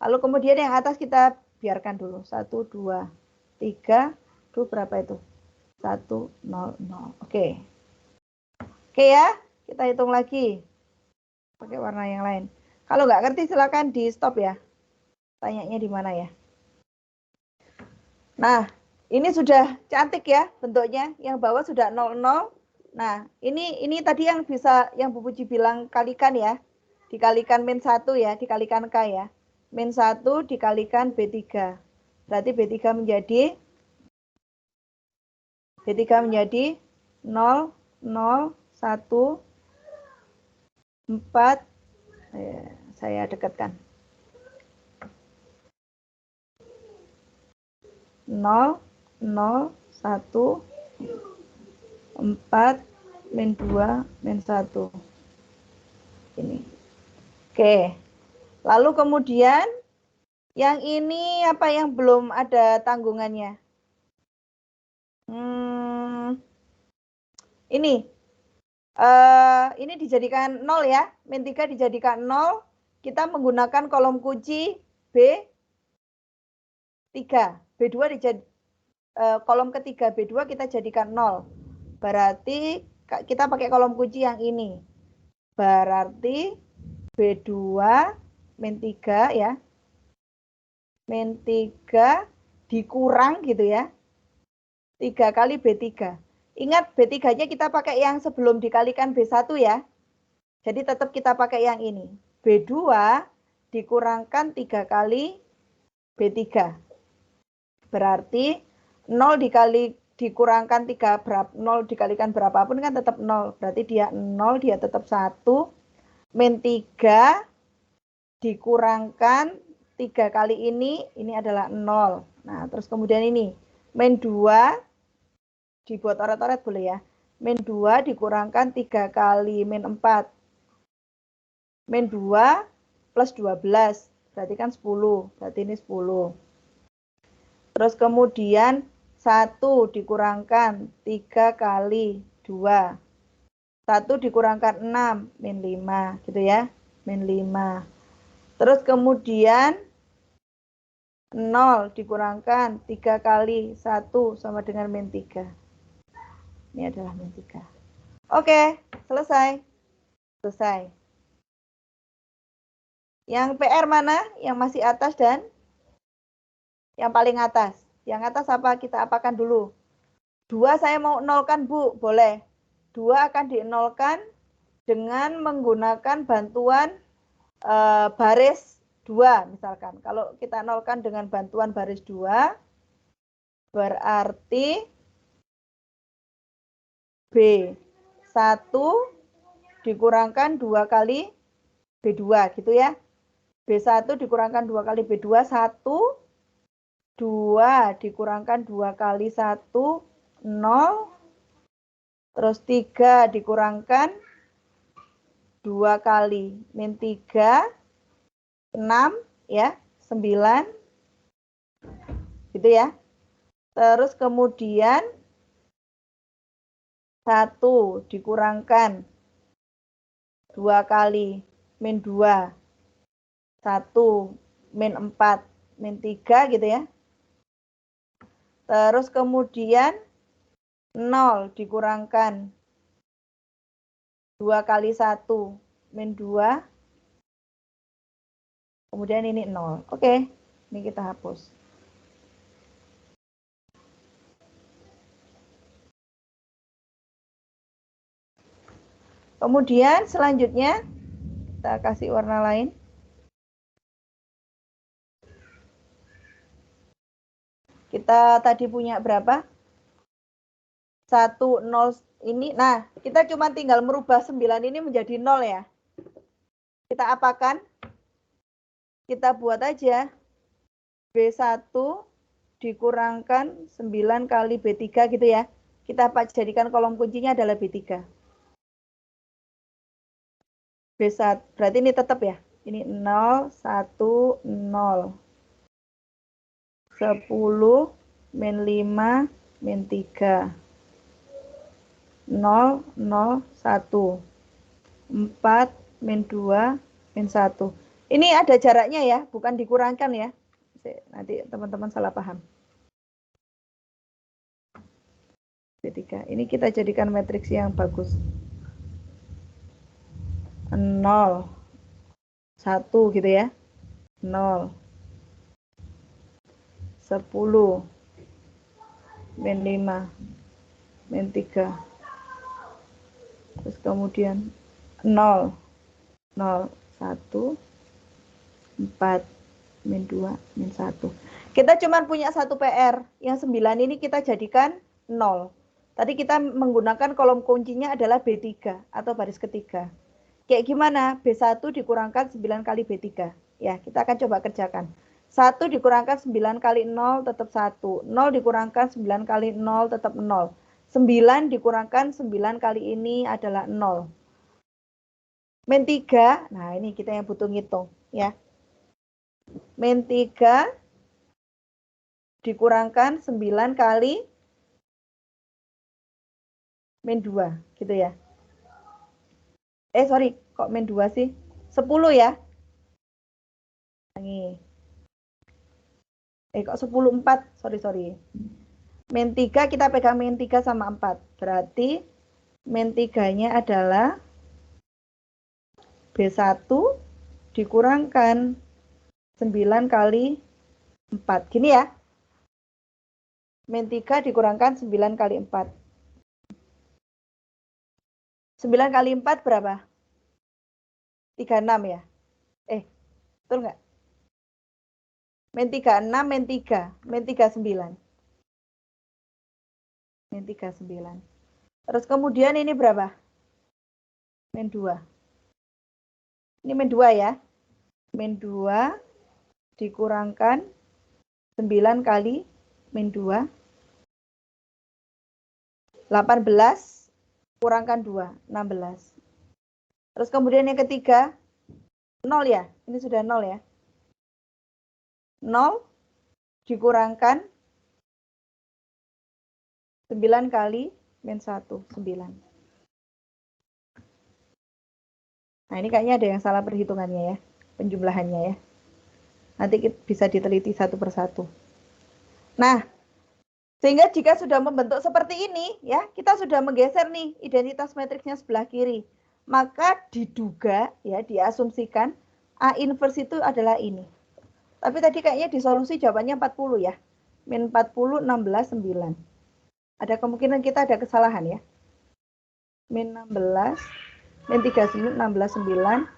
Lalu kemudian yang atas kita biarkan dulu. 1, 2, 3. Itu berapa itu? 1, 0, 0. Oke. Oke ya. Kita hitung lagi. Pakai warna yang lain. Kalau nggak ngerti silakan di stop ya. Tanyanya di mana ya. Nah, ini sudah cantik ya bentuknya. Yang bawah sudah 0, 0. Nah, ini tadi yang bisa yang Bu Puji bilang kalikan ya. Dikalikan min 1 ya, dikalikan K ya. Min 1 dikalikan B3. Berarti B3 menjadi 0, 0, 1, 4. Saya dekatkan. 0, 0, 1, 4, min 2, min 1. Ini. Oke. Lalu kemudian yang ini apa yang belum ada tanggungannya? Ini dijadikan 0 ya. Min 3 dijadikan 0. Kita menggunakan kolom kunci B3. B2 kolom ketiga B2 kita jadikan 0. Berarti kita pakai kolom kunci yang ini. Berarti B2 min 3 ya. Min 3 dikurang gitu ya. 3 kali B3. Ingat B3-nya kita pakai yang sebelum dikalikan B1 ya. Jadi tetap kita pakai yang ini. B2 dikurangkan 3 kali B3. Berarti 0 dikurangkan 3 berapa, 0 dikalikan berapapun kan tetap 0. Berarti dia 0, dia tetap 1. min 3 dikurangkan 3 kali ini adalah 0. Nah, terus kemudian ini, min 2, dibuat oret-oret boleh ya. Min 2 dikurangkan 3 kali min 4. Min 2 plus 12, berarti kan 10. Berarti ini 10. Terus kemudian 1 dikurangkan 3 kali 2. 1 dikurangkan 6, min 5, gitu ya. Min 5. Terus kemudian 0 dikurangkan 3 kali 1 sama dengan min 3. Ini adalah min 3. Oke, selesai. Selesai. Yang PR mana? Yang masih atas dan yang paling atas. Yang atas apa? Kita apakan dulu. 2 saya mau nolkan, Bu. Boleh. 2 akan dienolkan dengan menggunakan bantuan baris 2 misalkan. Kalau kita nolkan dengan bantuan baris 2, berarti B1 dikurangkan 2 kali B2 gitu ya. B1 dikurangkan 2 kali B2, 1, 2 dikurangkan 2 kali 1, 0, terus 3 dikurangkan 2 kali min 3, 6 ya, 9 gitu ya. Terus kemudian 1 dikurangkan 2 kali min 2, 1 min 4, min 3 gitu ya. Terus kemudian 0 dikurangkan 2 kali 1, min 2. Kemudian ini 0. Oke, ini kita hapus. Kemudian selanjutnya kita kasih warna lain. Kita tadi punya berapa? 1, 0 ini. Nah, kita cuma tinggal merubah 9 ini menjadi 0 ya. Kita apakan? Kita buat aja B1 dikurangkan 9 kali B3 gitu ya. Kita jadikan kolom kuncinya adalah B3. B1, berarti ini tetap ya. Ini 0, 1, 0. 10, min 5, min 3. 0, 0, 1. 4, min 2, min 1. Ini ada jaraknya ya, bukan dikurangkan ya. Nanti teman-teman salah paham. B3. Ini kita jadikan matriks yang bagus. 0, 1 gitu ya. 0, 10, min 5, min 3. Terus kemudian 0, 0, 1, 4, min 2, min 1. Kita cuma punya satu PR. Yang 9 ini kita jadikan 0. Tadi kita menggunakan kolom kuncinya adalah B3 atau baris ketiga. Kayak gimana? B1 dikurangkan 9 kali B3. Ya, kita akan coba kerjakan. 1 dikurangkan 9 kali 0 tetap 1. 0 dikurangkan 9 kali 0 tetap 0. 9 dikurangkan 9 kali ini adalah 0. Min 3, nah ini kita yang butuh ngitung ya. Min 3 dikurangkan 9 kali min 2 gitu ya. Sorry, kok min 2 sih? 10 ya. Ini. Kok 10, 4? Sorry. Min 3 kita pegang min 3 sama 4. Berarti min 3-nya adalah B1 dikurangkan 9 kali 4. Gini ya. Min 3 dikurangkan 9 kali 4. 9 kali 4 berapa? 36 ya? Betul nggak? Min 36, min 3. Min 39. Min 39. Terus kemudian ini berapa? Min 2. Ini min 2 ya. Min 2 dikurangkan 9 kali min 2. 18 kurangkan 2, 16. Terus kemudian yang ketiga, 0 ya. Ini sudah 0 ya. 0 dikurangkan 9 kali min 1, 9. Nah, ini kayaknya ada yang salah perhitungannya ya, penjumlahannya ya. Nanti bisa diteliti satu persatu. Nah, sehingga jika sudah membentuk seperti ini, ya, kita sudah menggeser nih identitas matriksnya sebelah kiri. Maka diduga, ya, diasumsikan A inverse itu adalah ini. Tapi tadi kayaknya di solusi jawabannya 40 ya. Min 40, 16, 9. Ada kemungkinan kita ada kesalahan ya. Min 16, min 39, 16, 9.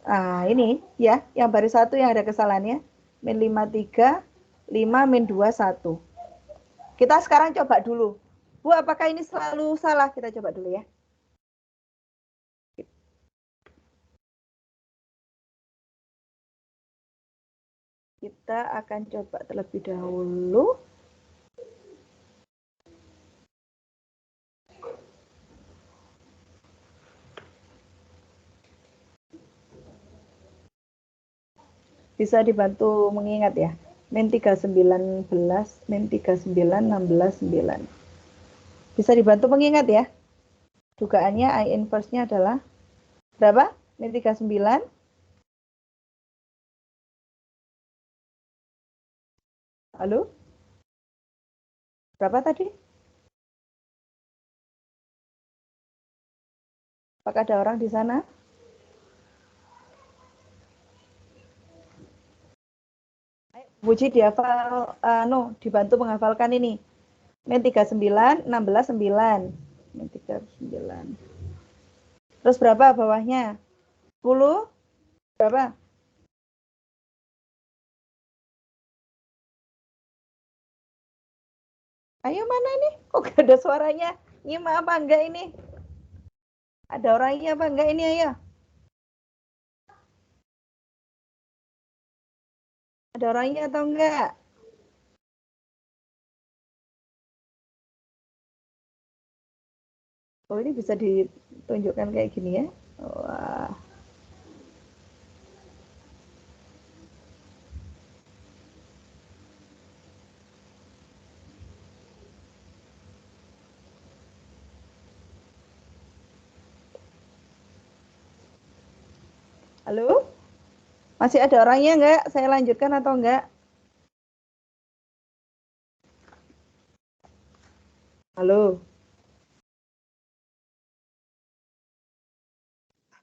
Nah, ini ya, yang baris 1 yang ada kesalahannya. Min 53, 5, min 2, 1. Kita sekarang coba dulu. Bu, apakah ini selalu salah? Kita coba dulu ya. Kita akan coba terlebih dahulu. Bisa dibantu mengingat ya. Min 319, min 39, 16, 9. Bisa dibantu mengingat ya. Dugaannya I inverse-nya adalah berapa? Min 39. Halo? Berapa tadi? Apakah ada orang di sana? Puji dihafal, dibantu menghafalkan ini. Min 39, 16, 9. Min 39. Terus berapa bawahnya? 10? Berapa? Ayo mana ini? Kok gak ada suaranya? Nyimak apa enggak ini? Ada orangnya apa enggak ini, ayo? Ada orangnya atau enggak? Oh, ini bisa ditunjukkan kayak gini ya. Wah. Halo? Masih ada orangnya enggak? Saya lanjutkan atau enggak? Halo?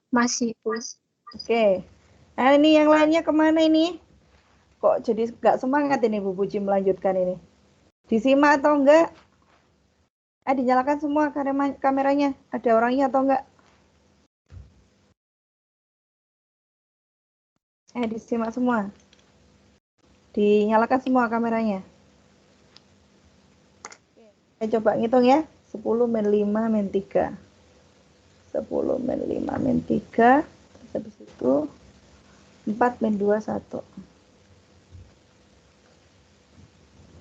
Masih, Bu. Oke. Nah, ini yang lainnya kemana ini? Kok jadi nggak semangat ini Bu Puji melanjutkan ini? Disimak atau enggak? Dinyalakan semua kameranya. Ada orangnya atau enggak? Disimak semua. Dinyalakan semua kameranya. Saya coba ngitung ya. 10 min 5 min 3. 10 min 5 min 3. Terus habis itu 4 min 2, 1.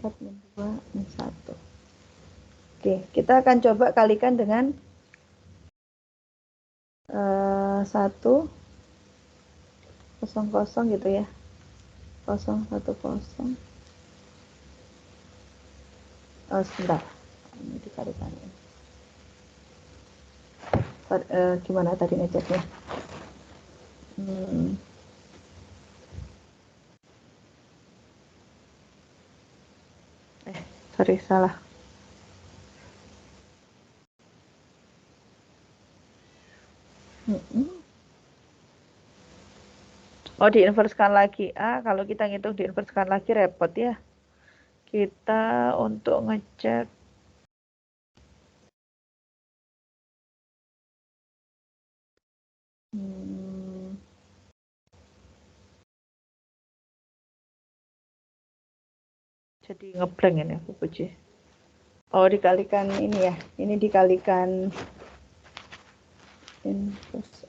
4 min 2 min 1. Oke, kita akan coba kalikan dengan 1 0 0 gitu ya. 0 1 0. Sebentar. Ini dikalikan. Gimana tadi ngeceknya? Sorry, salah. Oh, diinverskan lagi. Kalau kita ngitung diinverskan lagi repot ya. Kita untuk ngecek jadi ngeblank ini aku Puji. Oh, dikalikan ini ya. Ini dikalikan inverse.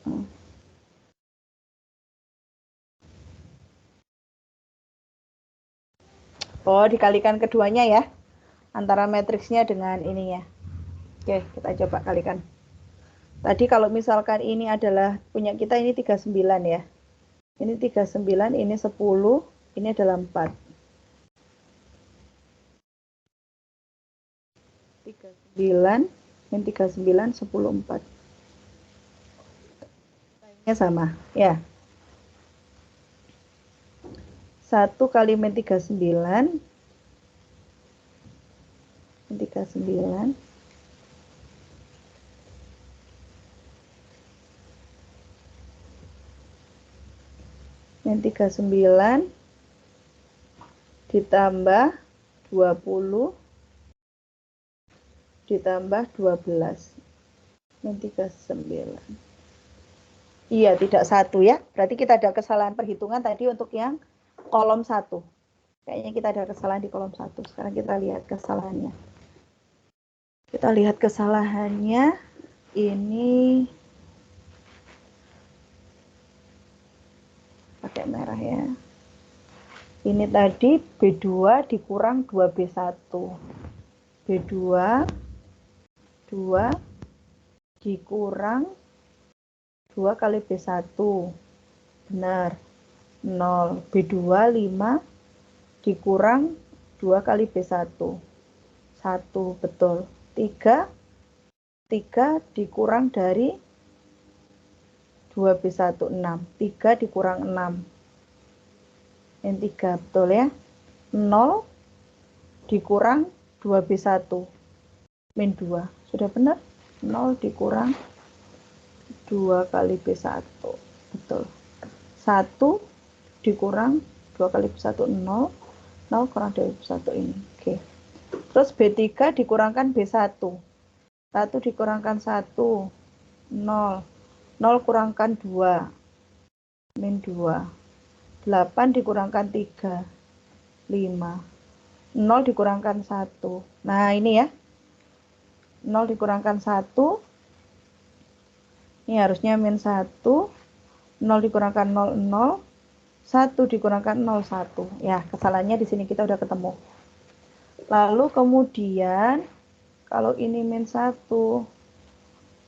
Oh, dikalikan keduanya ya. Antara matriksnya dengan ininya. Oke, kita coba kalikan. Tadi kalau misalkan ini adalah punya kita ini 39 ya. Ini 39, ini 10, ini adalah 4. 39, ini 39, 10, 4. Ini sama, ya. 1 kali min 39, 39, min 39 ditambah 20 ditambah 12 min 39. Iya, tidak 1 ya. Berarti kita ada kesalahan perhitungan tadi untuk yang kolom 1. Kayaknya kita ada kesalahan di kolom 1. Sekarang kita lihat kesalahannya. Kita lihat kesalahannya. Ini pakai merah ya. Ini tadi B2 dikurang 2B1. B2 2 dikurang 2 kali B1. Benar. 0. B2 5 dikurang 2 kali B1. 1. Betul. 3 dikurang dari 2B1 6. 3 dikurang 6. Yang 3 betul ya. 0 dikurang 2B1 min 2. Sudah benar? 0 dikurang 2 kali B1. Betul. 1 dikurang 2 kali B1 0. 0 kurang dari B1 ini. Oke. Terus B3 dikurangkan B1. 1 dikurangkan 1. 0. 0 kurangkan 2. Min 2. 8 dikurangkan 3. 5. 0 dikurangkan 1. Nah, ini ya. 0 dikurangkan 1. Ini harusnya min 1. 0 dikurangkan 0, 0. 1 dikurangkan 0, 1. Ya, kesalahannya di sini kita udah ketemu. Lalu kemudian, kalau ini min 1.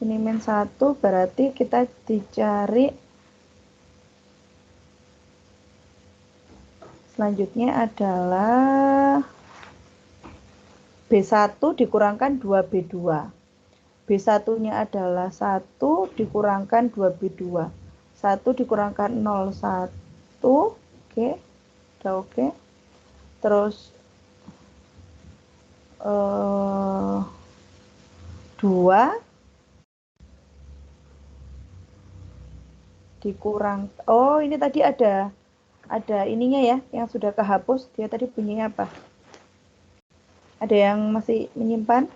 Ini min 1 berarti kita dicari selanjutnya adalah B1 dikurangkan 2B2. B1-nya adalah 1 dikurangkan 2B2. 1 dikurangkan 0, 1. Oke. Udah oke. Terus 2 dikurang, oh ini tadi ada ininya ya yang sudah kehapus. Dia tadi bunyinya apa? Ada yang masih menyimpan?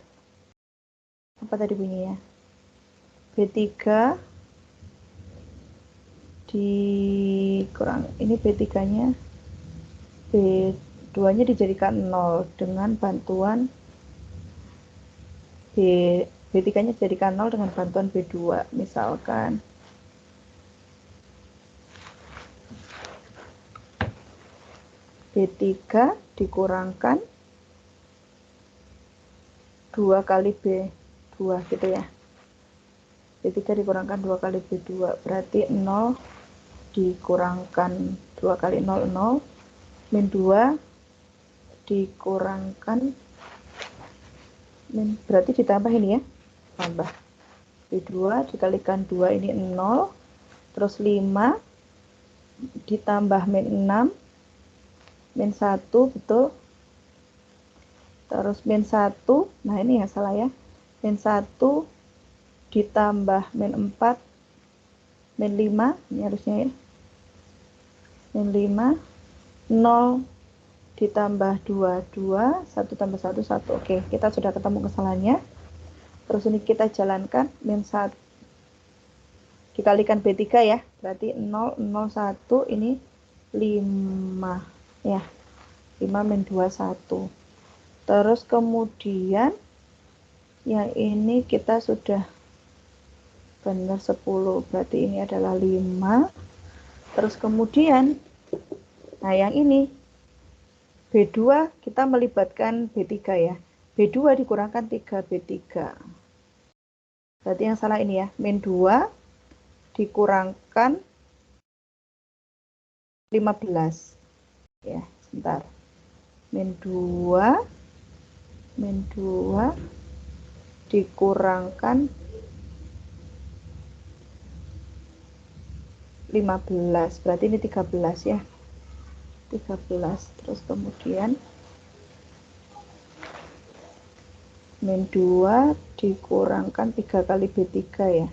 Apa tadi bunyinya? B3 dikurang, ini B3-nya, B2-nya dijadikan 0 dengan bantuan B3-nya dijadikan 0 dengan bantuan B2. Misalkan B3 dikurangkan 2 kali B2 gitu ya. B3 dikurangkan 2 kali B2 berarti 0 dikurangkan 2 kali 0, 0. Min 2 dikurangkan min, berarti ditambah ini ya. Tambah. B2 dikalikan 2 ini 0. Terus 5 ditambah min 6. Min 1, betul. Terus min 1, nah ini ya salah ya. Min 1 ditambah min 4, min 5, ini harusnya ya. Min 5, 0 ditambah 2, 2, 1 tambah 1, 1. Oke, kita sudah ketemu kesalahannya. Terus ini kita jalankan, min 1 dikalikan B3 ya. Berarti 0, 0, 1, ini 5. Ya, 5 min 2, 1. Terus kemudian yang ini kita sudah benar 10. Berarti ini adalah 5. Terus kemudian, nah yang ini B2 kita melibatkan B3 ya. B2 dikurangkan 3B3. Berarti yang salah ini ya. Min 2 dikurangkan 15. Ya, sebentar. Min 2 dikurangkan 15. Berarti ini 13 ya. 13. Terus kemudian min 2 dikurangkan 3 kali B3 ya.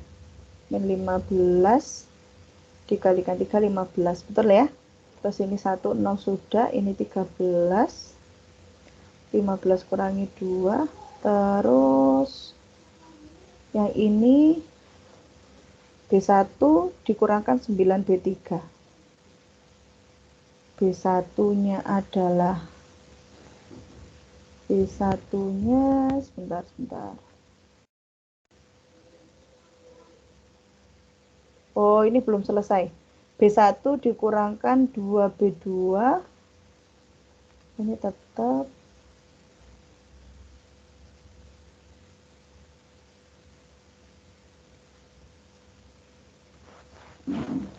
Min 15 dikalikan 3, 15. Betul ya? Terus ini 1, 0 sudah. Ini 13. 15 kurangi 2. Terus yang ini B1 dikurangkan 9B3. B1-nya adalah B1-nya sebentar. Oh, ini belum selesai. B1 dikurangkan 2B2. Ini tetap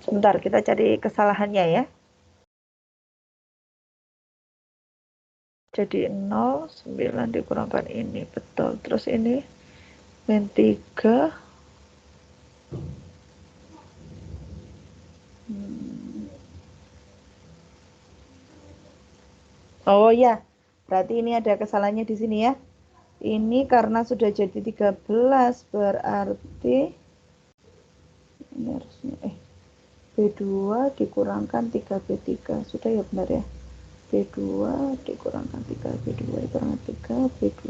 sebentar, kita cari kesalahannya ya. Jadi 0, 9 dikurangkan ini, betul. Terus ini min 3. Oh ya, berarti ini ada kesalahannya di sini ya. Ini karena sudah jadi 13, berarti ini harusnya B2 dikurangkan 3B3. Sudah ya, benar ya. B2 dikurangkan 3, B2 dikurangkan 3, B2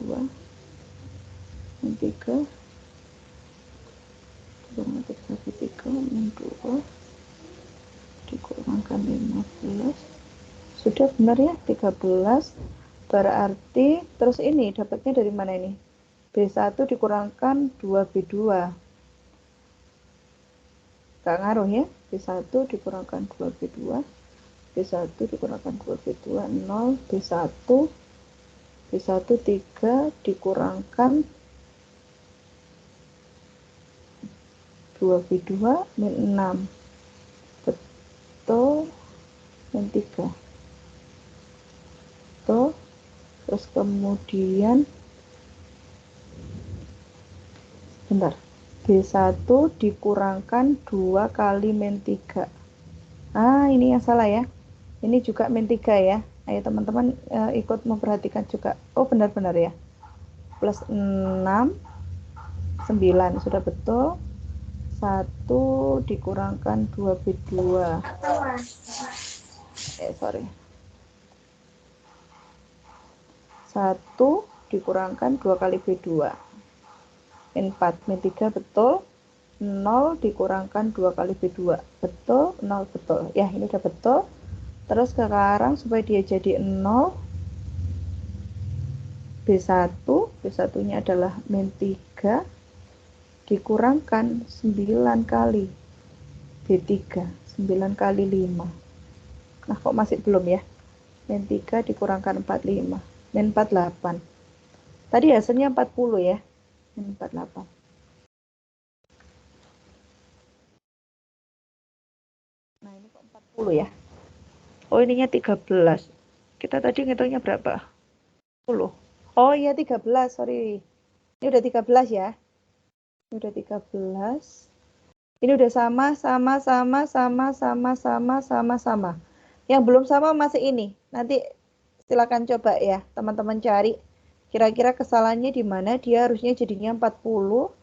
min 3 dikurangkan 3, B3 min 2 dikurangkan 15. Sudah benar ya, 13. Berarti terus ini dapatnya dari mana ini? B1 dikurangkan 2B2. Gak ngaruh ya. B1 dikurangkan 2B2. B1 dikurangkan 2B2, 0. B1 3 dikurangkan 2B2 min 6. Betul. Min 3. Betul. Terus kemudian bentar. B1 dikurangkan 2 kali min 3. Ini yang salah ya. Ini juga min 3 ya. Ayo teman-teman ikut memperhatikan juga. Oh, benar-benar ya. Plus 6, 9. Sudah betul. 1 dikurangkan 2B2. Sorry. 1 dikurangkan 2 kali B2. Min 4. Min 3 betul. 0 dikurangkan 2 kali B2. Betul. 0 betul. Ya, ini udah betul. Terus sekarang supaya dia jadi 0, B1-nya adalah min 3 dikurangkan 9 kali B3, 9 kali 5. Nah, kok masih belum ya? Min 3 dikurangkan 45, min 48. Tadi hasilnya 40 ya, min 48. Nah, ini kok 40 ya? Oh, ininya 13. Kita tadi ngitungnya berapa? 10. Oh iya 13, sorry. Ini udah 13 ya. Ini udah 13. Ini udah sama. Yang belum sama masih ini. Nanti silakan coba ya, teman-teman cari. Kira-kira kesalahannya di mana? Dia harusnya jadinya 40.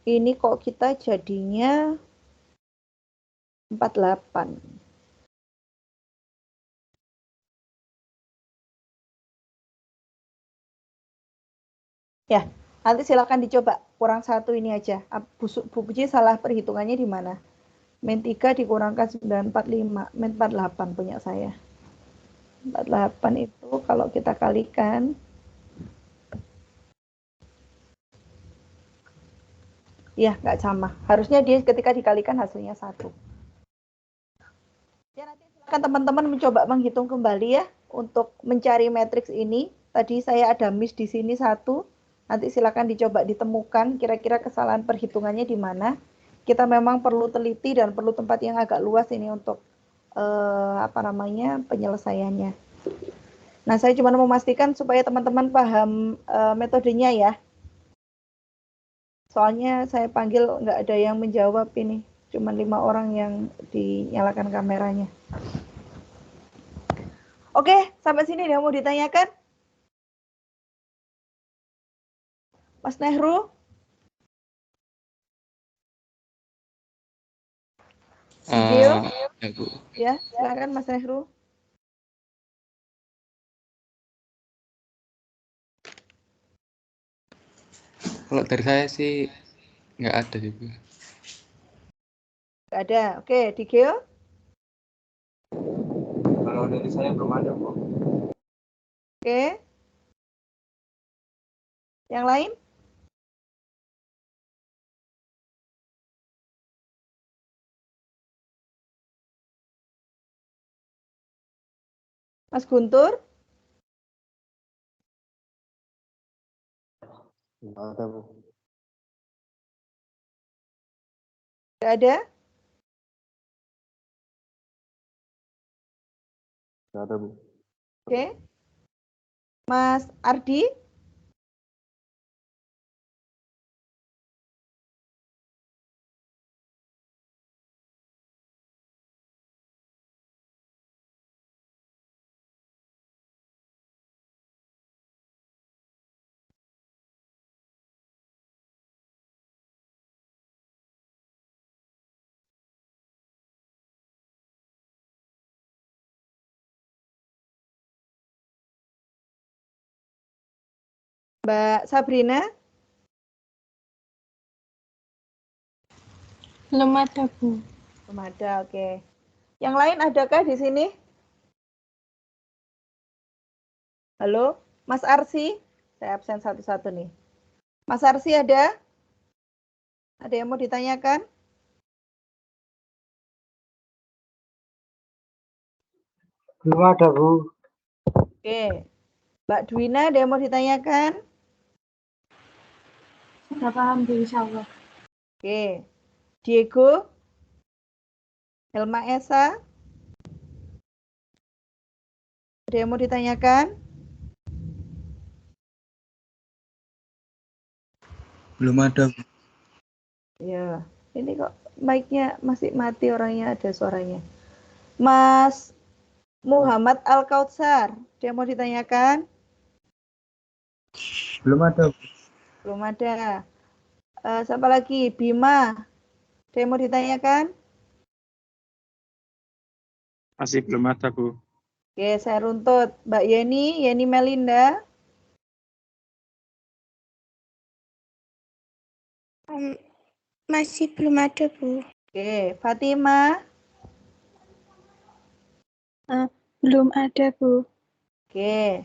Ini kok kita jadinya 48. Ya, nanti silakan dicoba. Kurang 1 ini aja. Bu Puji salah perhitungannya di mana? Min 3 dikurangkan 945. Min 48 punya saya. 48 itu kalau kita kalikan. Ya, nggak sama. Harusnya dia ketika dikalikan hasilnya 1. Ya, nanti silakan teman-teman mencoba menghitung kembali ya. untuk mencari matriks ini. Tadi saya ada miss di sini 1. Nanti silakan dicoba ditemukan kira-kira kesalahan perhitungannya di mana. Kita memang perlu teliti dan perlu tempat yang agak luas ini untuk penyelesaiannya. Nah, saya cuma memastikan supaya teman-teman paham metodenya ya. Soalnya saya panggil nggak ada yang menjawab ini. Cuma 5 orang yang dinyalakan kameranya. Oke, sampai sini ada yang mau ditanyakan? Mas Nehru? Video? Ya, silakan Mas Nehru. Kalau dari saya sih nggak ada sih, Bu. Nggak ada. Oke, di Geo? Kalau dari saya belum ada, Bu. Oke. Yang lain? Mas Guntur? Nggak ada, Bu. Nggak ada? Nggak ada, Bu. Oke. Mas Ardi? Mbak Sabrina? Belum ada, Bu. Belum ada, oke. Yang lain adakah di sini? Halo, Mas Arsi? Saya absen satu-satu nih. Mas Arsi ada? Ada yang mau ditanyakan? Belum ada, Bu. Oke. Mbak Dwina, ada yang mau ditanyakan? Sudah paham, Bu, insya Allah. Oke. Diego? Helma Esa? Ada yang mau ditanyakan? Belum ada, Bu. Ya, ini kok mic-nya masih mati, orangnya ada suaranya. Mas Muhammad Al-Kautsar, ada yang mau ditanyakan? Belum ada, Bu. Belum ada. Siapa lagi? Bima, ada yang mau ditanyakan? Masih belum ada, Bu. Oke, saya runtut. Mbak Yeni Melinda. Masih belum ada, Bu. Oke, Fatima. Belum ada, Bu. Oke.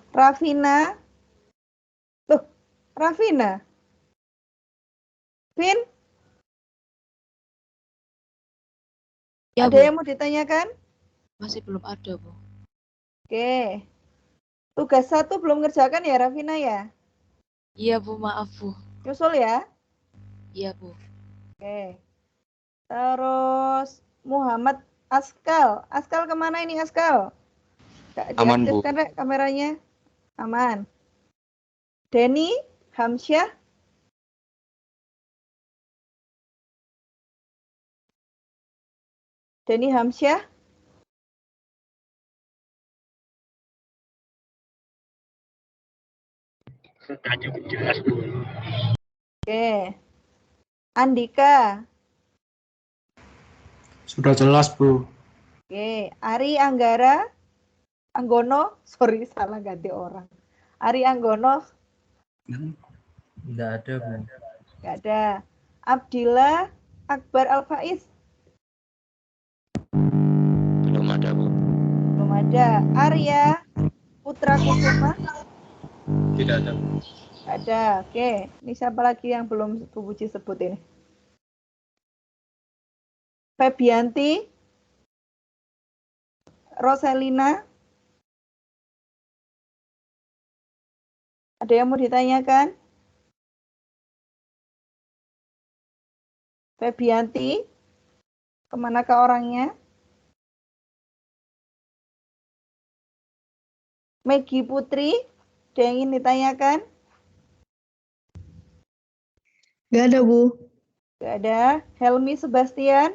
Rafina. Tuh, Rafina. Vin, Ya, ada Bu. yang mau ditanyakan? Masih belum ada, Bu. Oke. Tugas 1 belum ngerjakan ya, Rafina ya? Iya, Bu. Maaf, Bu. Nyusul ya? Iya, Bu. Oke. Terus Muhammad Askal. Askal kemana ini, Askal? Gak Aman, Bu. diaktifkan, Rek, kameranya? Aman. Denny Hamsyah. Denny Hamsyah. Sudah cukup jelas, Bu. Oke. Andika. Sudah jelas, Bu. Oke. Ari Anggara. Anggono. Sorry, salah ganti orang. Ari Anggono. Tidak ada, Bu. Gak ada. Abdillah Akbar Al-Faiz. Belum ada, Bu. Belum ada. Arya Putra Kusuma. Tidak ada, Bu. Gak ada. Oke. Ini siapa lagi yang belum Bu Puji sebut ini? Febianti. Roselina? Ada yang mau ditanyakan? Febianti? Kemanakah orangnya? Maggie Putri? Ada yang ingin ditanyakan? Nggak ada, Bu. Gak ada. Helmi Sebastian?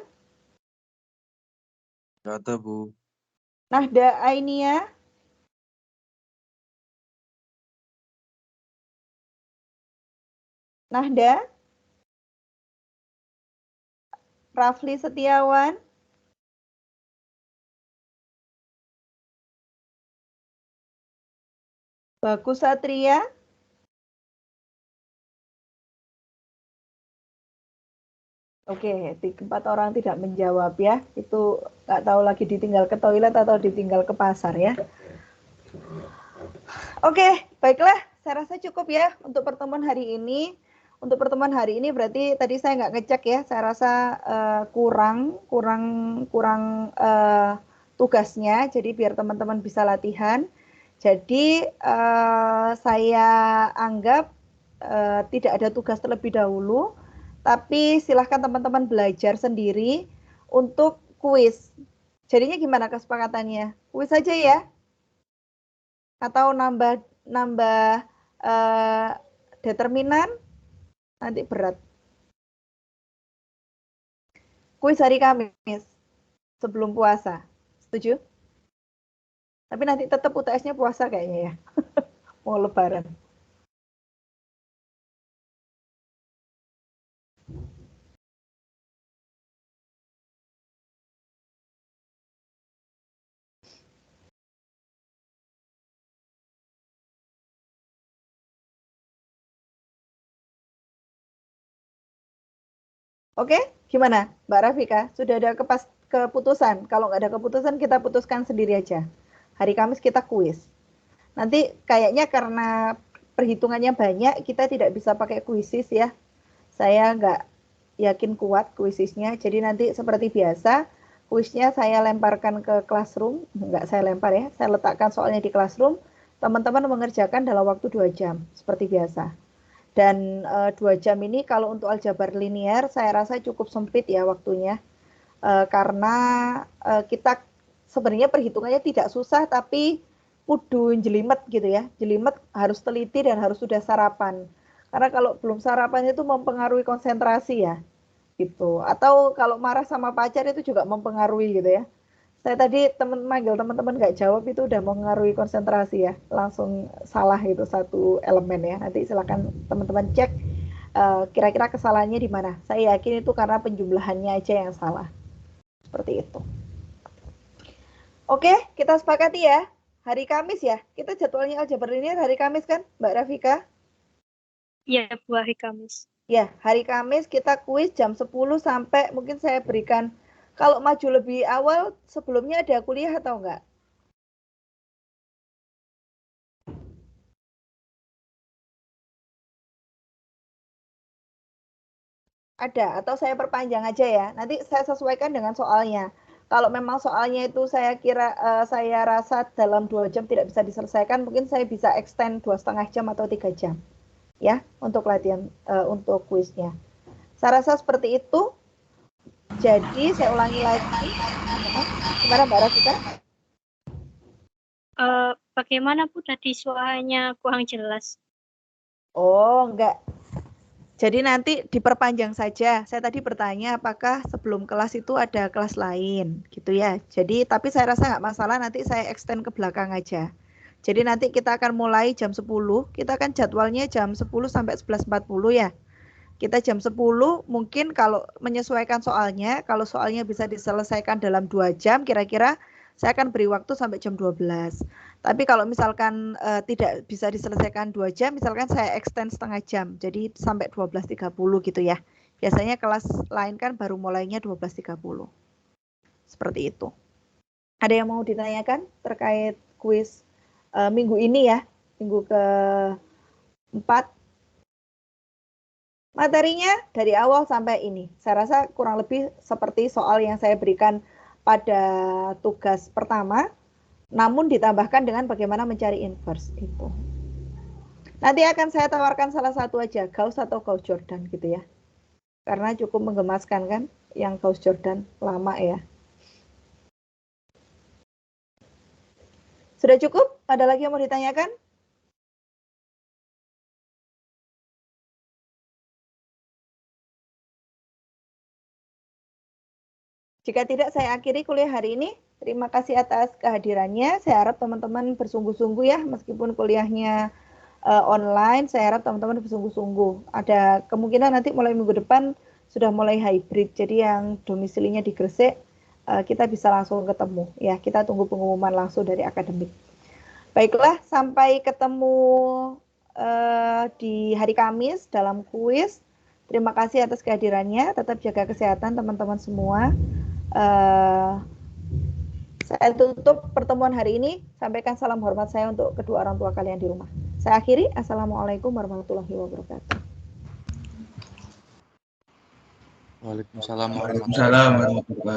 Nggak ada, Bu. Nahda Ainia? Nahda? Rafli Setiawan? Bagus Satria? Oke, 4 orang tidak menjawab ya. Itu nggak tahu lagi ditinggal ke toilet atau ditinggal ke pasar ya. Oke, baiklah. Saya rasa cukup ya untuk pertemuan hari ini. Untuk pertemuan hari ini berarti tadi saya nggak ngecek ya. Saya rasa kurang tugasnya. Jadi biar teman-teman bisa latihan. Jadi saya anggap tidak ada tugas terlebih dahulu. Tapi silahkan teman-teman belajar sendiri untuk kuis. Jadinya gimana kesepakatannya? Kuis aja ya? Atau nambah determinan? Nanti berat. Kuis hari Kamis sebelum puasa. Setuju? Tapi nanti tetap UTS-nya puasa kayaknya ya. Mau lebaran. Oke, gimana Mbak Rafika? Sudah ada keputusan? Kalau nggak ada keputusan, kita putuskan sendiri aja. Hari Kamis kita kuis. Nanti kayaknya karena perhitungannya banyak, kita tidak bisa pakai kuisis ya. Saya nggak yakin kuat kuisisnya. Jadi nanti seperti biasa, kuisnya saya lemparkan ke classroom. Nggak saya lempar ya, saya letakkan soalnya di classroom. Teman-teman mengerjakan dalam waktu 2 jam, seperti biasa. Dan 2 jam ini kalau untuk aljabar linear saya rasa cukup sempit ya waktunya. Karena kita sebenarnya perhitungannya tidak susah tapi kudu jelimet gitu ya. Jelimet harus teliti dan harus sudah sarapan. Karena kalau belum sarapan itu mempengaruhi konsentrasi ya. Gitu. Atau kalau marah sama pacar itu juga mempengaruhi gitu ya. Saya tadi manggil teman-teman nggak jawab itu udah mengaruhi konsentrasi ya, langsung salah itu satu elemen ya. Nanti silakan teman-teman cek kira-kira kesalahannya di mana. Saya yakin itu karena penjumlahannya aja yang salah. Seperti itu. Oke, kita sepakati ya. Hari Kamis ya. Kita jadwalnya aljabar linear hari Kamis kan, Mbak Rafika? Iya, Bu, hari Kamis. Ya, hari Kamis kita kuis jam 10 sampai mungkin saya berikan. Kalau maju lebih awal, sebelumnya ada kuliah atau enggak? Ada, atau saya perpanjang aja ya. Nanti saya sesuaikan dengan soalnya. Kalau memang soalnya itu saya rasa dalam 2 jam tidak bisa diselesaikan, mungkin saya bisa extend 2,5 jam atau 3 jam. Ya, untuk latihan, untuk kuisnya. Saya rasa seperti itu. Jadi saya ulangi lagi. Gimana Mbak Rafika? Bagaimana Bu tadi suaranya kurang jelas? Oh, enggak. Jadi nanti diperpanjang saja. Saya tadi bertanya apakah sebelum kelas itu ada kelas lain, gitu ya. Jadi tapi saya rasa nggak masalah, nanti saya extend ke belakang aja. Jadi nanti kita akan mulai jam 10. Kita kan jadwalnya jam 10 sampai 11.40 ya. Kita jam 10 mungkin kalau menyesuaikan soalnya, kalau soalnya bisa diselesaikan dalam 2 jam kira-kira saya akan beri waktu sampai jam 12. Tapi kalau misalkan tidak bisa diselesaikan 2 jam, misalkan saya extend setengah jam, jadi sampai 12.30 gitu ya. Biasanya kelas lain kan baru mulainya 12.30. Seperti itu. Ada yang mau ditanyakan terkait kuis minggu ini ya, minggu ke-4? Materinya dari awal sampai ini. Saya rasa kurang lebih seperti soal yang saya berikan pada tugas pertama, namun ditambahkan dengan bagaimana mencari inverse itu. Nanti akan saya tawarkan salah satu aja, Gauss atau Gauss Jordan gitu ya. Karena cukup menggemaskan kan, yang Gauss Jordan lama ya. Sudah cukup? Ada lagi yang mau ditanyakan? Jika tidak, saya akhiri kuliah hari ini. Terima kasih atas kehadirannya. Saya harap teman-teman bersungguh-sungguh ya, meskipun kuliahnya online, saya harap teman-teman bersungguh-sungguh. Ada kemungkinan nanti mulai minggu depan sudah mulai hybrid, jadi yang domisilinya di Gresik, kita bisa langsung ketemu. Ya, kita tunggu pengumuman langsung dari akademik. Baiklah, sampai ketemu di hari Kamis dalam kuis. Terima kasih atas kehadirannya. Tetap jaga kesehatan teman-teman semua. Saya tutup pertemuan hari ini. Sampaikan salam hormat saya untuk kedua orang tua kalian di rumah. Saya akhiri. Assalamualaikum warahmatullahi wabarakatuh. Waalaikumsalam Waalaikumsalam warahmatullahi wabarakatuh.